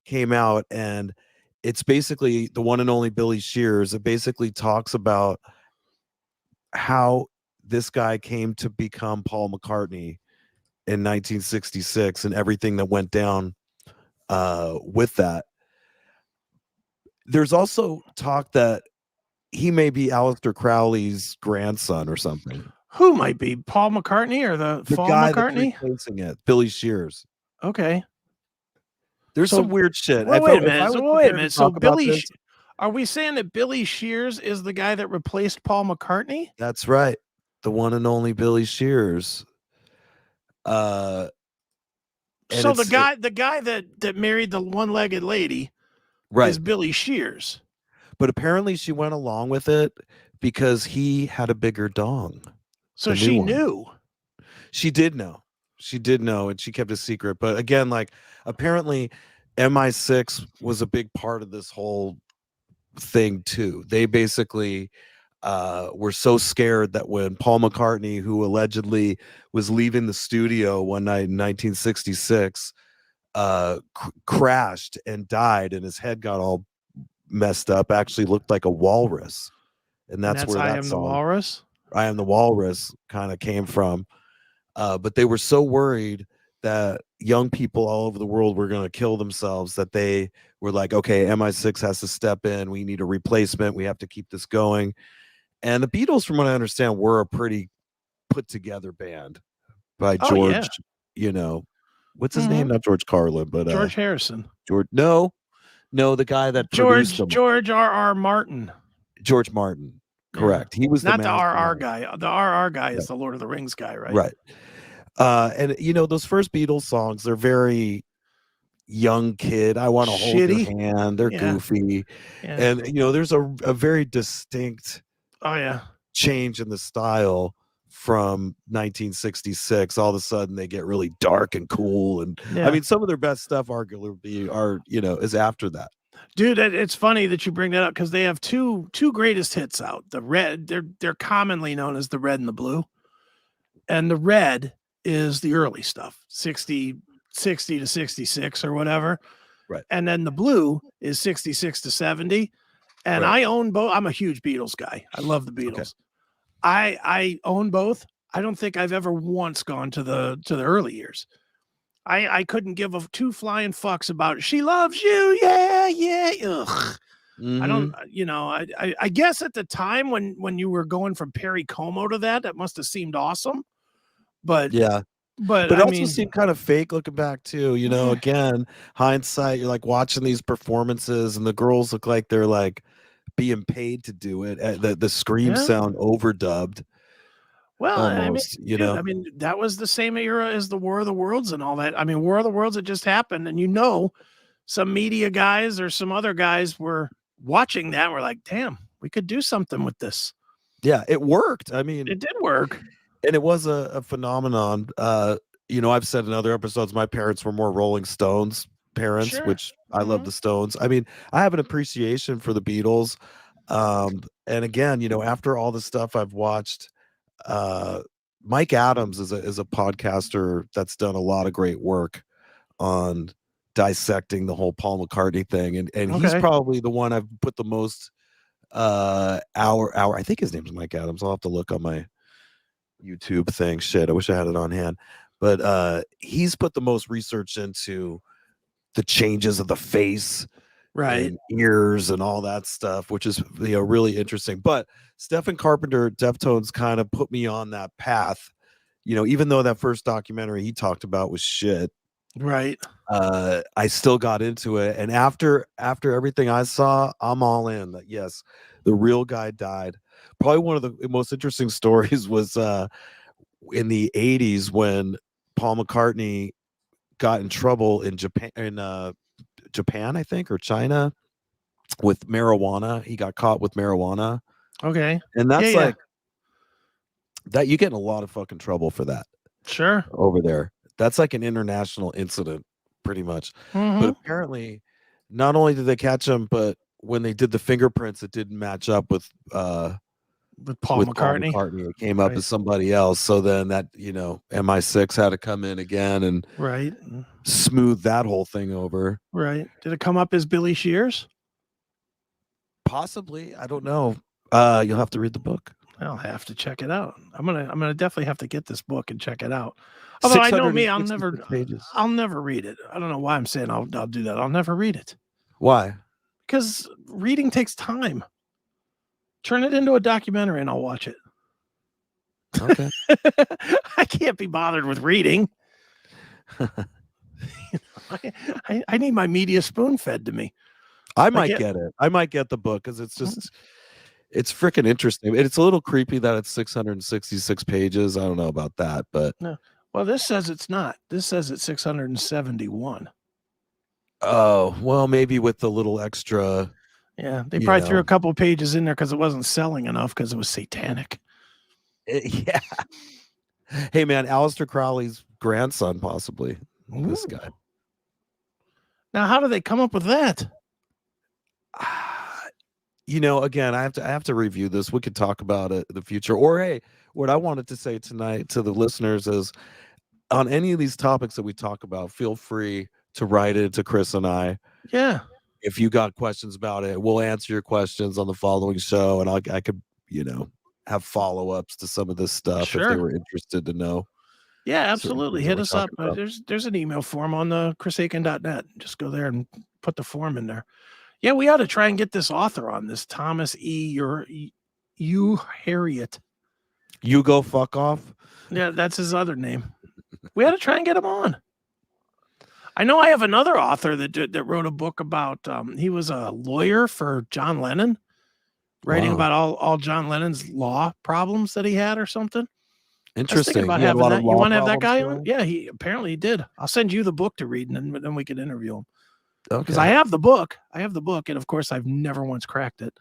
came out, and it's basically the one and only Billy Shears. It basically talks about how this guy came to become Paul McCartney in 1966 and everything that went down with that. There's also talk that he may be Aleister Crowley's grandson or something. Who might be Paul McCartney or the Paul guy McCartney? That's replacing it, Billy Shears. Okay. There's some weird shit. Wait a minute. So are we saying that Billy Shears is the guy that replaced Paul McCartney? That's right. The one and only Billy Shears. So the guy that married the one-legged lady, right, is Billy Shears. But apparently she went along with it because he had a bigger dong. So she knew. She did know. She did know, and she kept a secret. But again, like apparently MI6 was a big part of this whole thing too. They basically were so scared that when Paul McCartney, who allegedly was leaving the studio one night in 1966, crashed and died, and his head got all messed up, actually looked like a walrus. And that's where I Am the Walrus. I Am the Walrus kind of came from. But they were so worried that young people all over the world were going to kill themselves that they were like, okay, MI6 has to step in. We need a replacement. We have to keep this going. And the Beatles, from what I understand, were a pretty put together band by George, what's his name? Not George Carlin, but George Harrison. No, the guy that produced them. George R.R. Martin. George Martin. Correct. He was not the RR guy. The RR guy is the Lord of the Rings guy, right? Right. And those first Beatles songs, they're very young kid. I want to hold your hand. They're goofy. Yeah. And there's a very distinct change in the style from 1966. All of a sudden they get really dark and cool. And I mean, some of their best stuff arguably is after that. Dude, it's funny that you bring that up because they have two greatest hits out. The Red, they're commonly known as the Red and the Blue. And the Red is the early stuff, 60 to 66 or whatever. Right. And then the Blue is 66 to 70. And I own both. I'm a huge Beatles guy. I love the Beatles. Okay. I own both. I don't think I've ever once gone to the early years. I couldn't give a two flying fucks about it. She loves you. Yeah. Ugh. I don't, I guess at the time when you were going from Perry Como to that must have seemed awesome. But But it I also mean, seemed kind of fake looking back too. You know, again, hindsight, you're like watching these performances, and the girls look like they're like being paid to do it. The screams Yeah. sound overdubbed. well, I mean, Almost, you dude, know. I mean, that was the same era as the War of the Worlds and all that. I mean, War of the Worlds had just happened, and you know, some media guys or some other guys were watching that. We're like, damn, we could do something with this. Yeah, it worked. I mean, It did work. and it was a phenomenon. You know, I've said in other episodes, my parents were more Rolling Stones parents, Sure. which I love the Stones. I mean, I have an appreciation for the Beatles. And again, you know, after all the stuff I've watched, Mike Adams is a podcaster that's done a lot of great work on dissecting the whole Paul McCartney thing, and he's Okay. probably the one I've put the most hour. I think his name's Mike Adams. I'll have to look on my YouTube thing. Shit, I wish I had it on hand. But he's put the most research into the changes of the face, Right. and ears and all that stuff, which is, you know, really interesting. But Stephen Carpenter Deftones kind of put me on that path. You know, even though that first documentary he talked about was shit, Right. I still got into it. And after everything I saw, I'm all in. That yes, the real guy died. Probably one of the most interesting stories was in the 80s when Paul McCartney got in trouble in Japan, I think, or China, with marijuana. He got caught with marijuana, Okay. and that's Yeah, yeah. like that. You get in a lot of fucking trouble for that Sure. over there. That's like an international incident, pretty much. Mhm. But apparently, not only did they catch him, but when they did the fingerprints, it didn't match up with Paul McCartney. It came up Right. as somebody else. So then that, you know, MI6 had to come in again and Right. smooth that whole thing over. Right. Did it come up as Billy Shears? Possibly, I don't know. You'll have to read the book. I'll have to check it out. I'm gonna definitely have to get this book and check it out. Although I know me, I'll 666 pages. never read it. I don't know why I'm saying I'll do that. I'll never read it Why? because reading takes time. Turn it into a documentary and I'll watch it. Okay. I can't be bothered with reading. I need my media spoon fed to me. I might get- get it. I might get the book because it's just it's freaking interesting. It's a little creepy that it's 666 pages. I don't know about that, but Well, this says it's not. This says it's 671. oh, well, maybe with the little extra. Yeah, they You probably threw know. a couple of pages in there because it wasn't selling enough because it was satanic. Yeah. Hey, man, Aleister Crowley's grandson, possibly. This Ooh. guy. Now, how do they come up with that? You know, again, I have to review this. We could talk about it in the future. Or hey, what I wanted to say tonight to the listeners is, on any of these topics that we talk about, feel free to write it to Chris and I. Yeah. If you got questions about it, we'll answer your questions on the following show, and I could, you know, have follow-ups to some of this stuff if Sure. they were interested to know. Yeah, certain absolutely. things that Hit we're us up. talking about. There's an email form on the chrisakin.net. Just go there and put the form in there. Yeah, we ought to try and get this author on this, Thomas U. Harriet. You go fuck off. Yeah, that's his other name. We ought to try and get him on. I know I have another author that wrote a book about. He was a lawyer for John Lennon, writing Wow. about all John Lennon's law problems that he had or something. I was thinking Interesting. about He had a having lot that. of You law want to have that guy problems on? going? Yeah, he apparently did. I'll send you the book to read, and then we can interview him. Because Okay. I have the book. And of course, I've never once cracked it.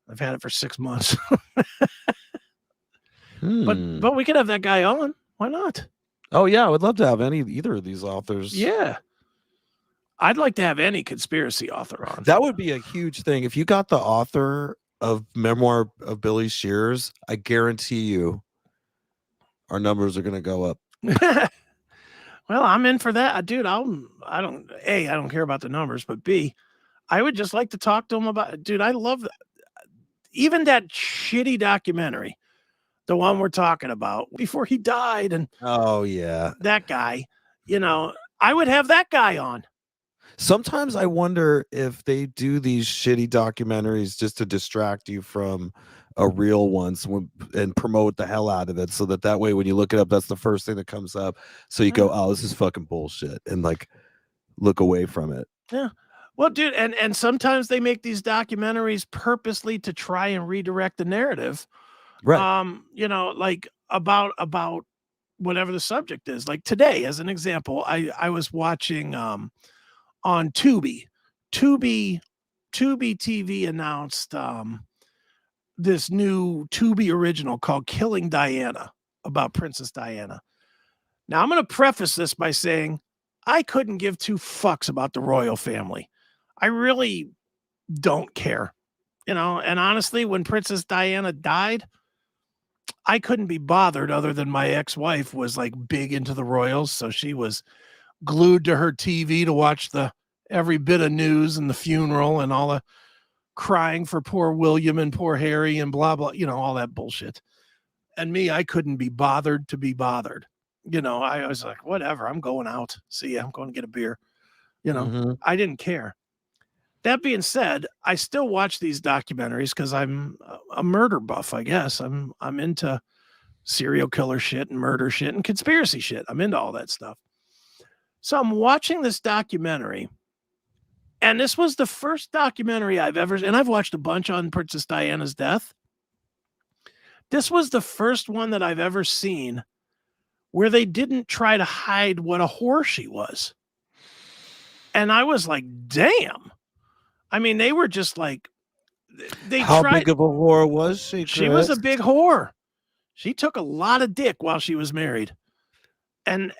I've had it for 6 months. Hmm. But we could have that guy on. Why not? Oh yeah, I would love to have either of these authors. Yeah. I'd like to have any conspiracy author on. That would be a huge thing. If you got the author of Memoir of Billy Shears, I guarantee you our numbers are going to go up. Well, I'm in for that. Dude, I don't care about the numbers, but B, I would just like to talk to him about, dude, I love that. Even that shitty documentary, the one we're talking about before he died, and Oh yeah. that guy, you know, I would have that guy on. Sometimes I wonder if they do these shitty documentaries just to distract you from a real one and promote the hell out of it so that way when you look it up, that's the first thing that comes up. So you go, oh, this is fucking bullshit, and like look away from it. Yeah. Well, dude, and sometimes they make these documentaries purposely to try and redirect the narrative. Right. You know, like about whatever the subject is. Like today, as an example, I was watching on Tubi. Tubi TV announced this new Tubi original called Killing Diana, about Princess Diana. Now, I'm going to preface this by saying I couldn't give two fucks about the royal family. I really don't care, you know, and honestly, when Princess Diana died, I couldn't be bothered, other than my ex-wife was like big into the royals. So she was glued to her TV to watch every bit of news and the funeral and all the crying for poor William and poor Harry and blah, blah, you know, all that bullshit. And me, I couldn't be bothered to be bothered. You know, I was like, whatever, I'm going out. See ya, I'm going to get a beer. You know, I didn't care. That being said, I still watch these documentaries because I'm a murder buff, I guess. I'm into serial killer shit and murder shit and conspiracy shit. I'm into all that stuff. So I'm watching this documentary, and this was the first documentary I've ever, and I've watched a bunch on Princess Diana's death. This was the first one that I've ever seen where they didn't try to hide what a whore she was. And I was like, damn. I mean, they were just like, How big of a whore was she, Chris? She was a big whore. She took a lot of dick while she was married. And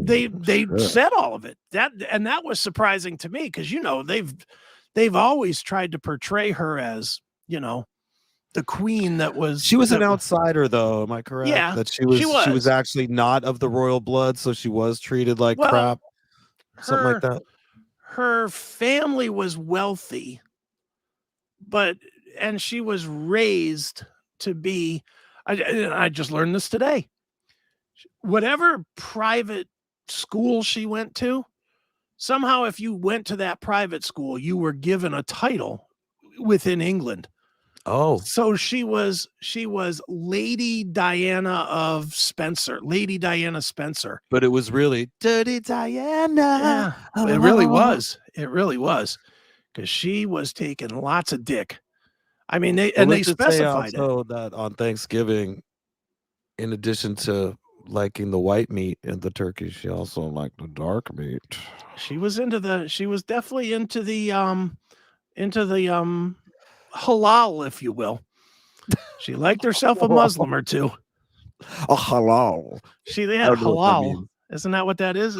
they said all of it. That was surprising to me, because, you know, they've always tried to portray her as, you know, the queen that was. She was an outsider, though. Am I correct? Yeah, that she was actually not of the royal blood, so she was treated like crap. Something like that. Her family was wealthy, and she was raised to be. I just learned this today. Whatever private school she went to, somehow if you went to that private school, you were given a title within England. Oh, so she was Lady Diana of Spencer, Lady Diana Spencer. But it was really Dirty Diana. Yeah, it really was. It really was, because she was taking lots of dick. I mean, they specified also that on Thanksgiving, in addition to liking the white meat and the turkey, she also liked the dark meat. She was definitely into the halal, if you will. She liked herself a Muslim or two. A halal. She had halal. Isn't that what that is?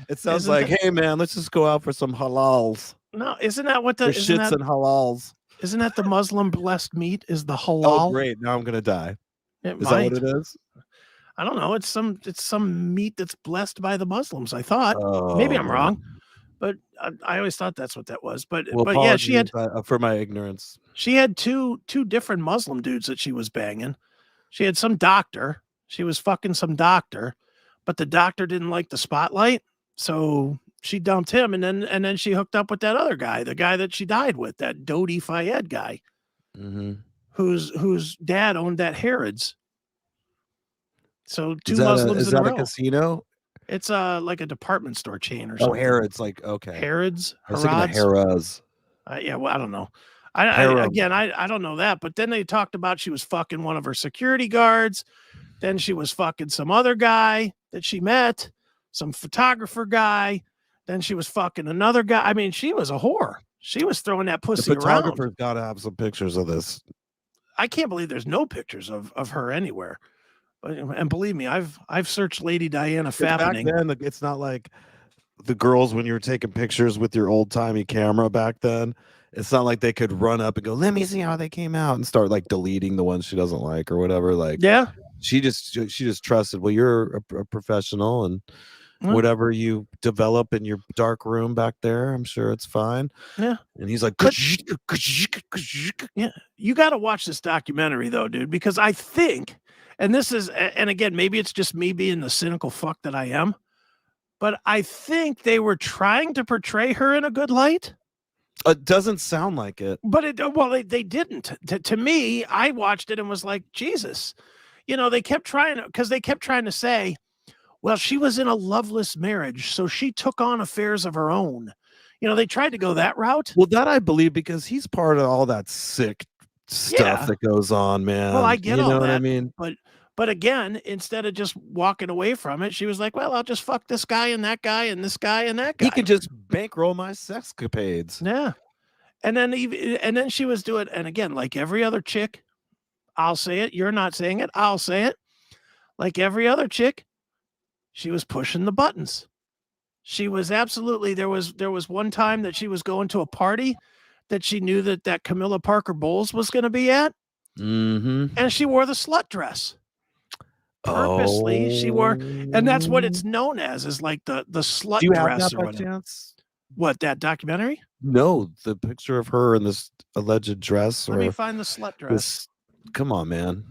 It sounds like, hey man, let's just go out for some halals. No, isn't that what the shits and halals? Isn't that the Muslim blessed meat? Is the halal? Oh, great! Now I'm gonna die. Is that what it is? I don't know. It's some meat that's blessed by the Muslims, I thought. Maybe I'm wrong, but I always thought that's what that was. But yeah, she had, for my ignorance. She had two different Muslim dudes that she was banging. She had some doctor. She was fucking some doctor, but the doctor didn't like the spotlight, so she dumped him, and then she hooked up with that other guy, the guy that she died with, that Dodi Fayed guy, whose dad owned that Harrods. So two Muslims is in a that row. A casino? It's like a department store chain or something. Oh, Harrods, like, okay. Harrods. I was thinking of Harrods. Yeah, well, I don't know. I don't know that. But then they talked about she was fucking one of her security guards. Then she was fucking some other guy that she met, some photographer guy. Then she was fucking another guy. I mean, she was a whore. She was throwing that pussy around. The photographer's got to have some pictures of this. I can't believe there's no pictures of her anywhere. And believe me, I've searched Lady Diana fappening. Back then, it's not like the girls when you were taking pictures with your old timey camera back then. It's not like they could run up and go, "Let me see how they came out," and start like deleting the ones she doesn't like or whatever. Like, yeah, she just trusted. Well, you're a professional, and whatever you develop in your dark room back there, I'm sure it's fine. Yeah. And he's like, yeah, you got to watch this documentary though, dude, because I think. And this is, and again, maybe it's just me being the cynical fuck that I am, but I think they were trying to portray her in a good light. It doesn't sound like it. But they didn't. To me, I watched it and was like, Jesus. They kept trying to say, well, she was in a loveless marriage, so she took on affairs of her own. They tried to go that route. Well, that I believe, because he's part of all that sick stuff that goes on, man. Well, I get all that. What I mean? But again, instead of just walking away from it, she was like, well, I'll just fuck this guy and that guy and this guy and that guy. He can just bankroll my sexcapades. Yeah. And then she was doing, and again, like every other chick, I'll say it, you're not saying it, I'll say it. Like every other chick, she was pushing the buttons. She was absolutely, there was one time that she was going to a party that she knew that Camilla Parker Bowles was going to be at. Mm-hmm. And she wore the slut dress. Purposely, she wore, and that's what it's known as, is like the slut Do you dress. have that or by whatever. chance? What, that documentary? No, the picture of her in this alleged dress. Let me find the slut dress. Come on, man.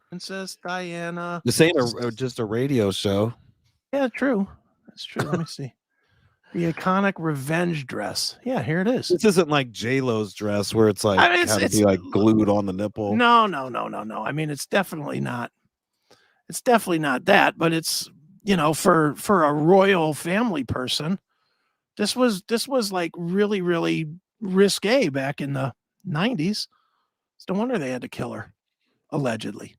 Princess Diana. This ain't just a radio show. Yeah, true. That's true. Let me see. The iconic revenge dress. Yeah, here it is. This isn't like J-Lo's dress where it's like it's be like glued on the nipple. No. I mean, it's definitely not. It's definitely not that, but it's, for a royal family person, this was like really, really risque back in the 90s. It's no wonder they had to kill her, allegedly.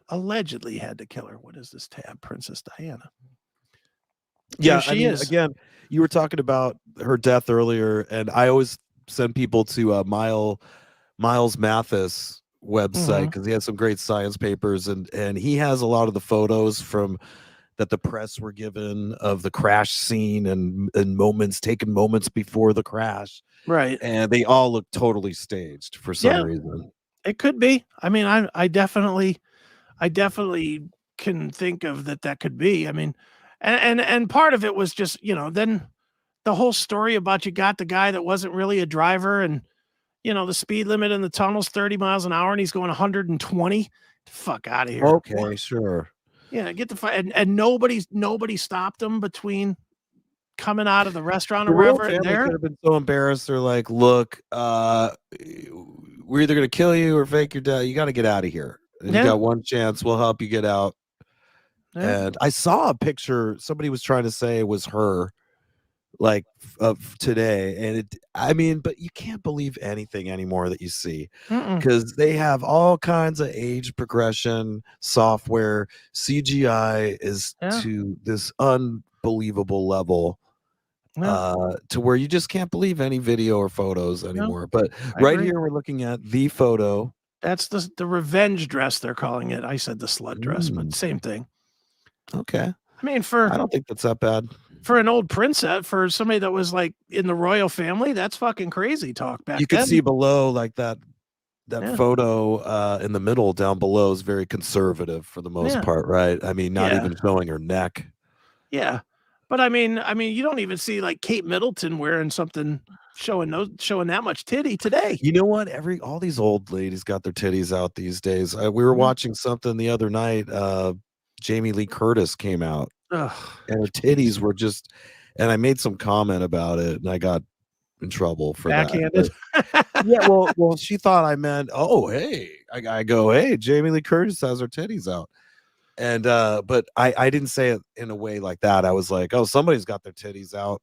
Allegedly had to kill her. What is this tab? Princess Diana. Yeah, she is. Again, you were talking about her death earlier, and I always send people to Miles Mathis website because he has some great science papers, and he has a lot of the photos from that the press were given of the crash scene and taken moments before the crash. Right. And they all look totally staged for some reason. It could be. I mean, I definitely can think of that could be. I mean, and part of it was just, then the whole story about you got the guy that wasn't really a driver, and the speed limit in the tunnel's 30 miles an hour and he's going 120. Fuck out of here. Okay, sure. Yeah, get the fight, and nobody stopped him between coming out of the restaurant or wherever. And there could have been so embarrassed. They're like, "Look, we're either gonna kill you or fake your death. You got to get out of here. And you got one chance. We'll help you get out." Yeah. And I saw a picture. Somebody was trying to say it was her, like of today, and but you can't believe anything anymore that you see because they have all kinds of age progression software. CGI is to this unbelievable level to where you just can't believe any video or photos anymore. But right here we're looking at the photo. That's the revenge dress, they're calling it. I said the slut dress, but same thing. Okay. I mean, I don't think that's that bad. For an old princess, for somebody that was like in the royal family, that's fucking crazy talk back then. You can see below, like that photo in the middle down below is very conservative for the most part, right? I mean, not even showing her neck. Yeah. But I mean, you don't even see like Kate Middleton wearing something showing that much titty today. You know what? All these old ladies got their titties out these days. We were watching something the other night. Jamie Lee Curtis came out. Ugh, and her titties were just, and I made some comment about it, and I got in trouble for backhanded. That. Yeah, well, she thought I meant, oh, hey, I go, hey, Jamie Lee Curtis has her titties out, and but I didn't say it in a way like that. I was like, oh, somebody's got their titties out.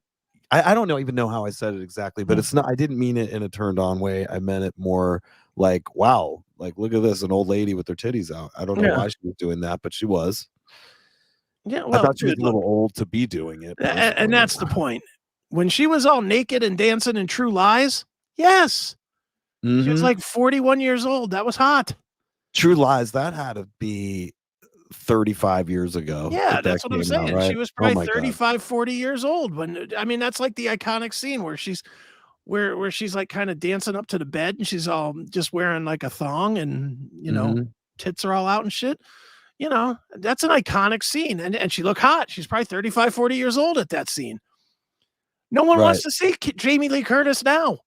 I don't even know how I said it exactly, but it's not. I didn't mean it in a turned on way. I meant it more like, wow, like look at this, an old lady with her titties out. I don't know why she was doing that, but she was. Yeah, well, I thought she was a little old to be doing it. And that's the point. When she was all naked and dancing in True Lies, yes. She was like 41 years old. That was hot. True Lies, that had to be 35 years ago. Yeah, that's what I'm saying. Out, right? She was probably 35, 40 years old. I mean, that's like the iconic scene where she's like kind of dancing up to the bed and she's all just wearing like a thong and, tits are all out and shit. That's an iconic scene. And she looked hot. She's probably 35, 40 years old at that scene. No one wants to see Jamie Lee Curtis now.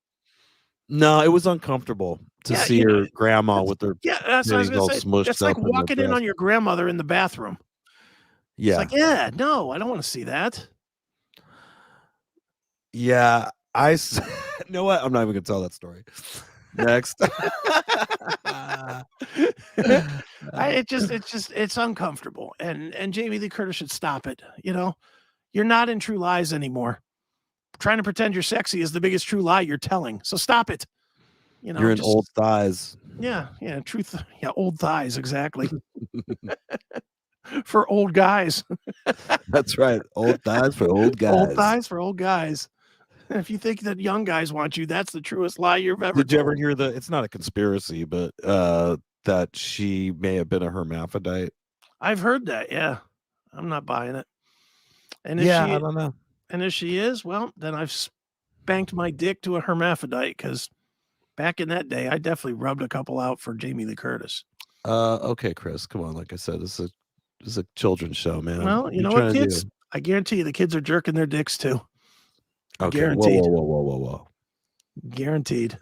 No, it was uncomfortable to see her grandma with her. Yeah, that's what I was going to say. It's like walking in on your grandmother in the bathroom. Yeah. It's like, no, I don't want to see that. Yeah, you know what? I'm not even gonna tell that story. Next. It's uncomfortable, and Jamie Lee Curtis should stop it. You know, you're not in True Lies anymore. Trying to pretend you're sexy is the biggest true lie you're telling. So stop it. You know, You're in Old Thighs. Yeah, truth. Yeah, Old Thighs, exactly. For old guys. That's right. Old thighs for old guys. Old thighs for old guys. If you think that young guys want you, that's the truest lie you've ever Did you ever told. hear it's not a conspiracy, but that she may have been a hermaphrodite? I've heard that, yeah. I'm not buying it. And if I don't know. And if she is, well, then I've spanked my dick to a hermaphrodite, because back in that day, I definitely rubbed a couple out for Jamie Lee Curtis. Okay, Chris, come on. Like I said, this is a children's show, man. Well, you know what, kids? I guarantee you the kids are jerking their dicks too. Okay. Guaranteed. Whoa. Guaranteed.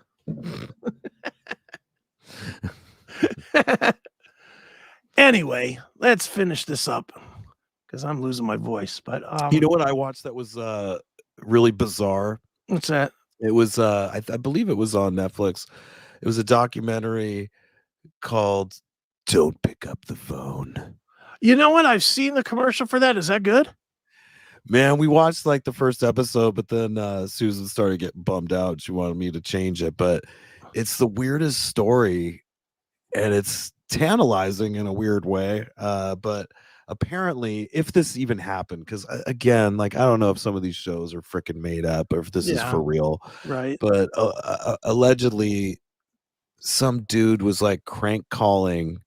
Anyway, let's finish this up because I'm losing my voice. But you know what I watched that was really bizarre? What's that? It was I believe it was on Netflix. It was a documentary called "Don't Pick Up the Phone." You know what? I've seen the commercial for that. Is that good? Man, we watched like the first episode, but then Susan started getting bummed out. She wanted me to change it, but it's the weirdest story, and it's tantalizing in a weird way. But apparently, if this even happened, because again, like, I don't know if some of these shows are freaking made up or if this is for real, right? But allegedly, some dude was like crank calling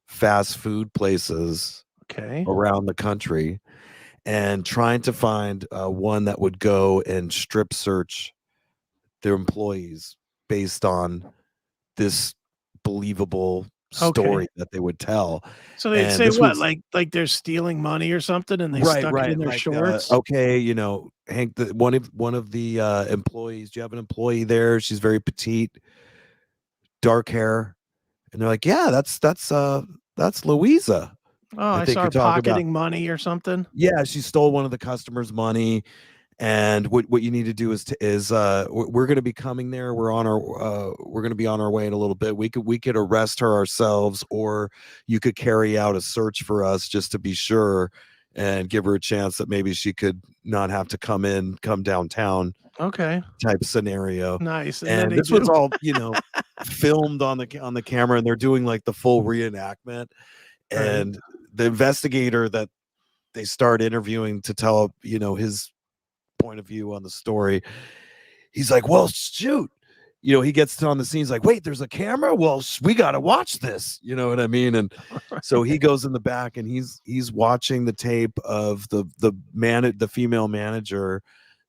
fast food places around the country and trying to find one that would go and strip search their employees based on this believable story that they would tell. So they'd say what, like they're stealing money or something, and they stuck it in their shorts. Okay, you know, Hank, one of the employees. Do you have an employee there? She's very petite, dark hair, and they're like, yeah, that's Louisa. Oh, I saw her pocketing money or something. Yeah, she stole one of the customers' money. And what you need to do is we're going to be coming there. We're going to be on our way in a little bit. We could arrest her ourselves, or you could carry out a search for us just to be sure and give her a chance that maybe she could not have to come downtown. Okay. Type scenario. Nice. And this was all, filmed on the camera, and they're doing like the full reenactment. And the investigator that they start interviewing to tell, his point of view on the story, he's like, well, shoot, he gets on the scene. He's like, wait, there's a camera? Well, we got to watch this. You know what I mean? And so he goes in the back and he's watching the tape of the female manager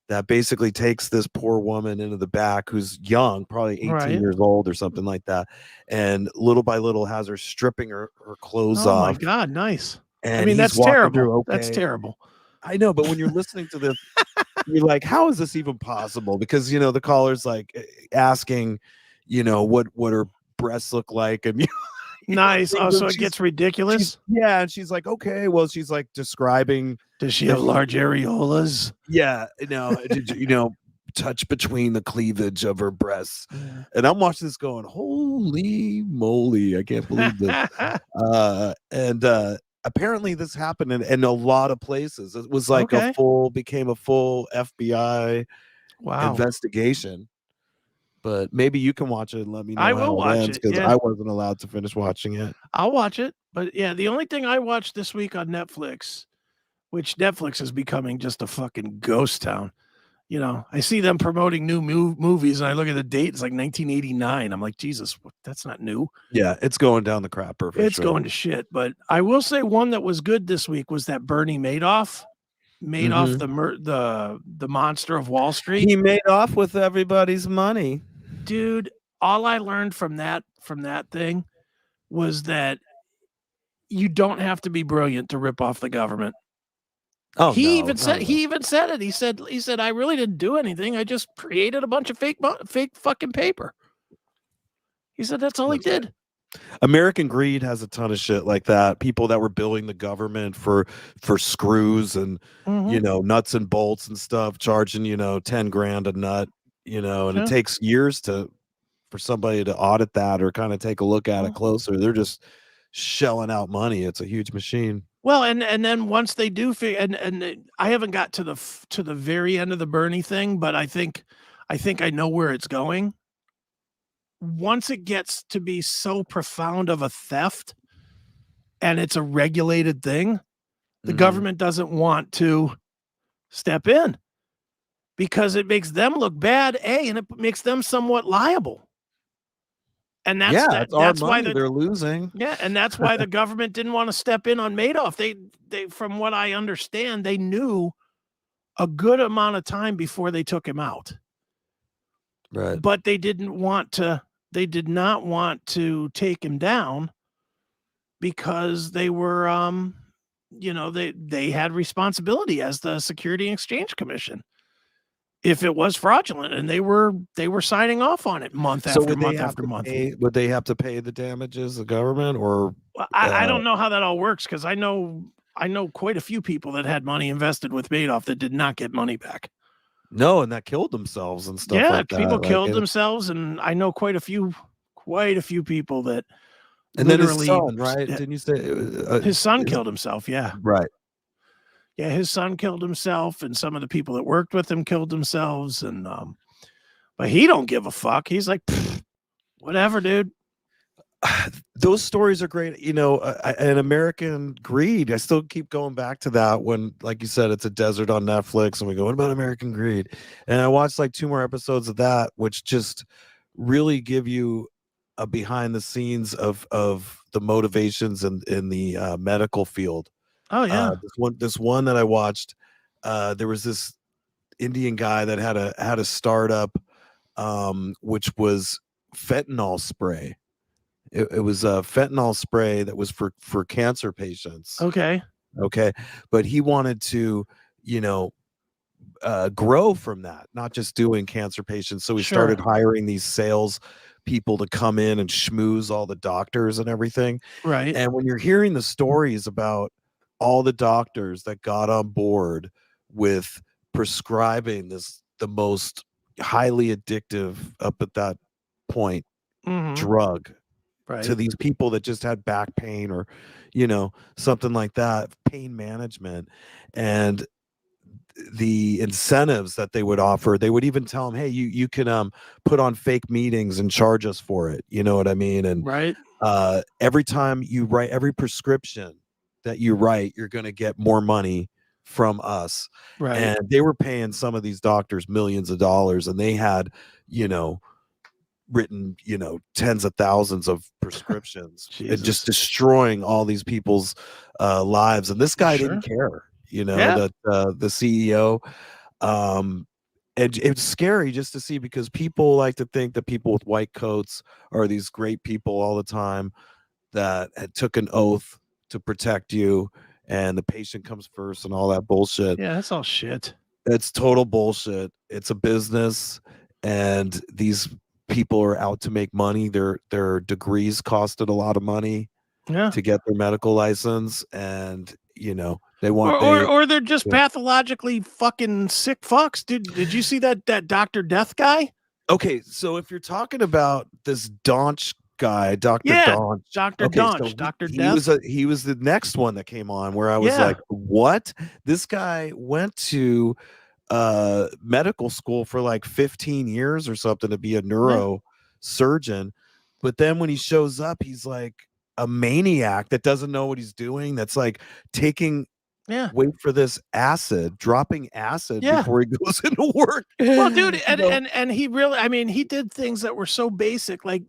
that basically takes this poor woman into the back, who's young, probably 18 years old or something like that. And little by little has her stripping her clothes off. Oh my God. Nice. And I mean, that's terrible. That's terrible. I know, but when you're listening to this, you're like, how is this even possible? Because, the caller's like asking, what her breasts look like. And nice. Oh, so it gets ridiculous. Yeah. And she's like, okay, well, she's like describing. Does she have large areolas? Yeah. Touch between the cleavage of her breasts. Yeah. And I'm watching this going, holy moly, I can't believe this. And apparently this happened in a lot of places. It was like became a full FBI investigation. But maybe you can watch it and let me know. I will watch it because I wasn't allowed to finish watching it. I'll watch it. But yeah, the only thing I watched this week on Netflix, which Netflix is becoming just a fucking ghost town. I see them promoting new movies, and I look at the date. It's like 1989. I'm like, Jesus, that's not new. Yeah, it's going down the crapper. It's going to shit. But I will say one that was good this week was that Bernie Madoff, the monster of Wall Street. He made off with everybody's money, dude. All I learned from that thing was that you don't have to be brilliant to rip off the government. Oh, he even said it. He said, I really didn't do anything. I just created a bunch of fake fucking paper. He said that's all he did. American Greed has a ton of shit like that. People that were billing the government for screws and nuts and bolts and stuff, charging 10 grand a nut, and it takes years for somebody to audit that or kind of take a look at it closer. They're just shelling out money. It's a huge machine. Well, and then once they do figure, and I haven't got to the very end of the Bernie thing, but I think I know where it's going. Once it gets to be so profound of a theft and it's a regulated thing, the government doesn't want to step in because it makes them look bad, and it makes them somewhat liable. And that's why they're losing. Yeah, and that's why the government didn't want to step in on Madoff. They from what I understand, they knew a good amount of time before they took him out. Right. But they did not want to take him down because they were they had responsibility as the Security and Exchange Commission if it was fraudulent, and they were signing off on it month after month. Would they have to pay the damages, the government, or I don't know how that all works, because I know quite a few people that had money invested with Madoff that did not get money back. No, and that killed themselves and stuff. Yeah, like that. people killed themselves, and I know quite a few people that. And then his son, right? Didn't you say his son killed himself? Yeah, right. Yeah, his son killed himself, and some of the people that worked with him killed themselves, and but he don't give a fuck. He's like, whatever, dude. Those stories are great, and American Greed. I still keep going back to that when, like you said, it's a desert on Netflix, and we go, what about American Greed? And I watched like 2 more episodes of that, which just really give you a behind the scenes of the motivations in the medical field. Oh yeah. This one that I watched, there was this Indian guy that had a startup, which was fentanyl spray. It was a fentanyl spray that was for cancer patients. Okay. But he wanted to, grow from that, not just doing cancer patients. So he started hiring these sales people to come in and schmooze all the doctors and everything. Right. And when you're hearing the stories about all the doctors that got on board with prescribing the most highly addictive up at that point drug to these people that just had back pain or something like that, pain management, and the incentives that they would offer, they would even tell them, hey, you can put on fake meetings and charge us for it, you know what I mean? And every time you write, every prescription that you write, you're going to get more money from us. Right. And they were paying some of these doctors millions of dollars, and they had written tens of thousands of prescriptions and just destroying all these people's lives. And this guy didn't care, that the CEO, and it's scary just to see, because people like to think that people with white coats are these great people all the time that had took an oath to protect you, and the patient comes first and all that bullshit. Yeah, that's all shit. It's total bullshit. It's a business, and these people are out to make money. Their degrees costed a lot of money to get their medical license, and they want or they're just pathologically fucking sick fucks. Did you see that Dr. Death guy? Okay, so if you're talking about this Daunch guy, Dr. Daunch, Dr. Daunch, Dr. Death, he was the next one that came on where I was like, what? This guy went to medical school for like 15 years or something to be a neurosurgeon, but then when he shows up, he's like a maniac that doesn't know what he's doing, that's like taking wait for this dropping acid before he goes into work. Well, dude, and he really, I mean, he did things that were so basic, like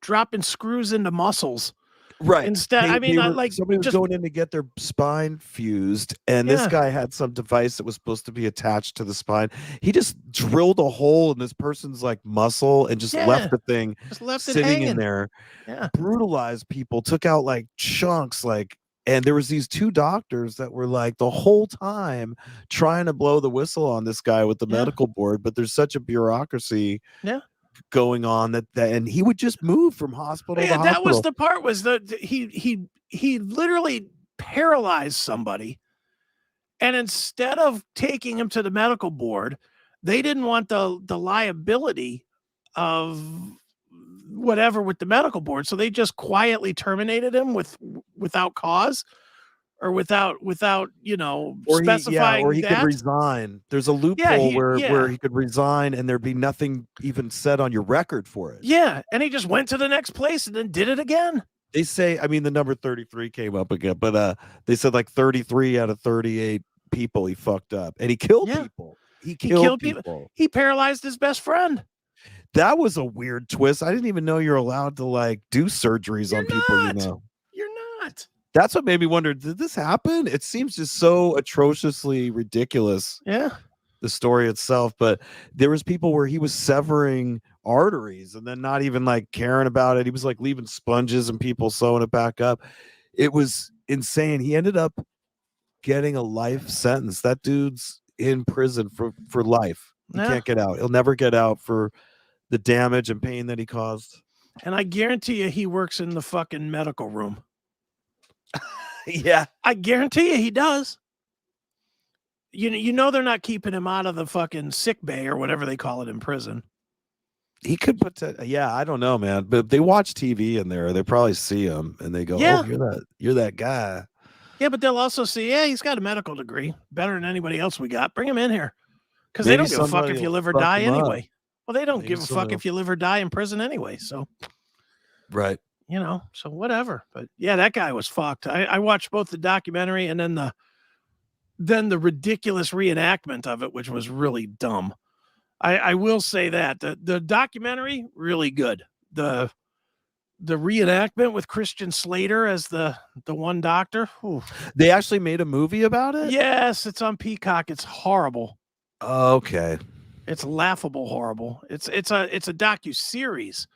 dropping screws into muscles. Right. Instead, somebody was going in to get their spine fused, and this guy had some device that was supposed to be attached to the spine. He just drilled a hole in this person's like muscle and just left the thing sitting in there. Yeah. Brutalized people, took out like chunks, and there was these 2 doctors that were like the whole time trying to blow the whistle on this guy with the medical board, but there's such a bureaucracy going on that and he would just move from hospital to hospital. That was the part, was that he literally paralyzed somebody, and instead of taking him to the medical board, they didn't want the liability of whatever with the medical board, so they just quietly terminated him without cause. Or without specifying, or he that. could resign. There's a loophole where he could resign and there'd be nothing even said on your record for it. Yeah, and he just went to the next place and then did it again. They say, I mean, the number 33 came up again, but they said like 33 out of 38 people he fucked up, and he killed people. He killed people. He paralyzed his best friend. That was a weird twist. I didn't even know you're allowed to like do surgeries on people. You're not. That's what made me wonder, did this happen? It seems just so atrociously ridiculous. Yeah. The story itself, but there was people where he was severing arteries and then not even like caring about it. He was like leaving sponges and people sewing it back up. It was insane. He ended up getting a life sentence. That dude's in prison for life. He can't get out. He'll never get out for the damage and pain that he caused. And I guarantee you he works in the fucking medical room. Yeah, I guarantee you he does. You know they're not keeping him out of the fucking sick bay or whatever they call it in prison. He could put I don't know, man. But they watch TV in there. They probably see him and they go, "Oh, you're that guy." Yeah, but they'll also see, he's got a medical degree, better than anybody else we got. Bring him in here, because they don't give a fuck if you live or die anyway. Well, they don't give a fuck if you live or die in prison anyway. So, right. So whatever. But yeah, that guy was fucked. I watched both the documentary and then the ridiculous reenactment of it, which was really dumb. I will say that the documentary, really good. The reenactment with Christian Slater as the one doctor. Whew. They actually made a movie about it? Yes, it's on Peacock. It's horrible. Okay. It's laughable horrible. It's a docu-series.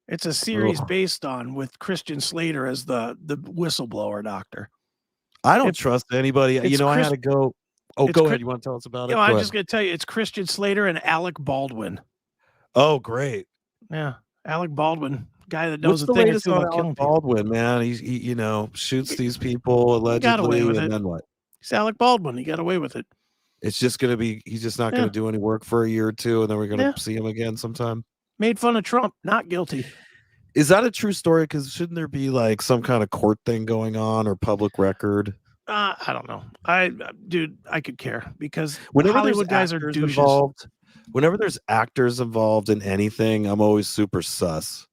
It's a series based on with Christian Slater as the whistleblower doctor. I don't trust anybody. I had to go. Oh, go ahead. You want to tell us about it? I'm just going to tell you, it's Christian Slater and Alec Baldwin. Oh, great. Yeah, Alec Baldwin, guy that knows the thing or latest two on about killing Alec Baldwin, man? He shoots these people allegedly, got away with and it. then what? It's Alec Baldwin. He got away with it. It's just going to be. He's just not going to do any work for a year or two, and then we're going to see him again sometime. Made fun of Trump. Not guilty. Is that a true story? Because shouldn't there be like some kind of court thing going on or public record? I don't know. I could care because whenever Hollywood guys are douches. Involved, whenever there's actors involved in anything, I'm always super sus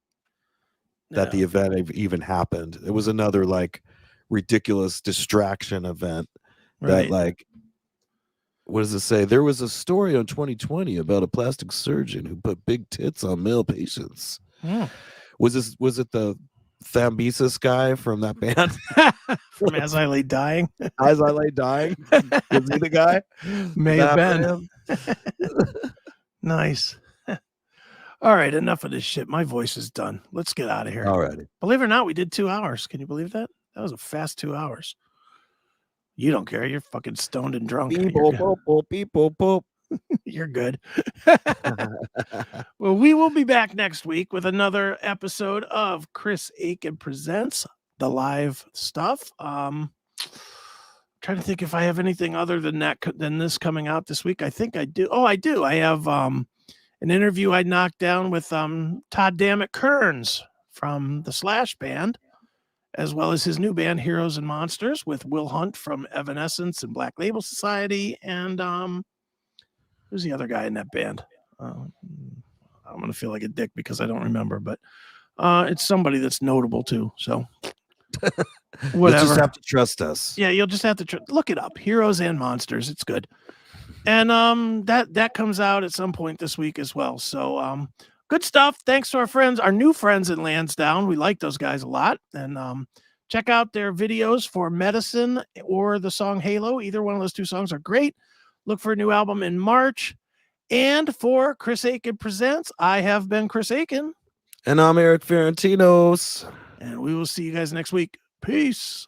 that the event even happened. It was another like ridiculous distraction event that like, what does it say? There was a story on 2020 about a plastic surgeon who put big tits on male patients. Was it the Thambesis guy from that band? From As I Lay Dying? As I Lay Dying? Was he the guy? May have been. Nice. All right, enough of this shit. My voice is done. Let's get out of here. All righty. Believe it or not, we did 2 hours. Can you believe that? That was a fast 2 hours. You don't care. You're fucking stoned and drunk. You're good. Well, we will be back next week with another episode of Chris Akin Presents, the live stuff. Trying to think if I have anything other than this coming out this week. I think I do. Oh, I do. I have an interview I knocked down with Todd Dammit Kearns from the Slash band, as well as his new band Heroes and Monsters with Will Hunt from Evanescence and Black Label Society, and who's the other guy in that band? I'm going to feel like a dick because I don't remember, but it's somebody that's notable too. So whatever. You just have to trust us. Yeah, you'll just have to look it up. Heroes and Monsters. It's good. And that comes out at some point this week as well. So good stuff. Thanks to our friends, our new friends in Lansdowne. We like those guys a lot. And check out their videos for Medicine or the song Halo. Either one of those two songs are great. Look for a new album in March. And for Chris Akin Presents, I have been Chris Akin. And I'm Erik Ferentinos. And we will see you guys next week. Peace.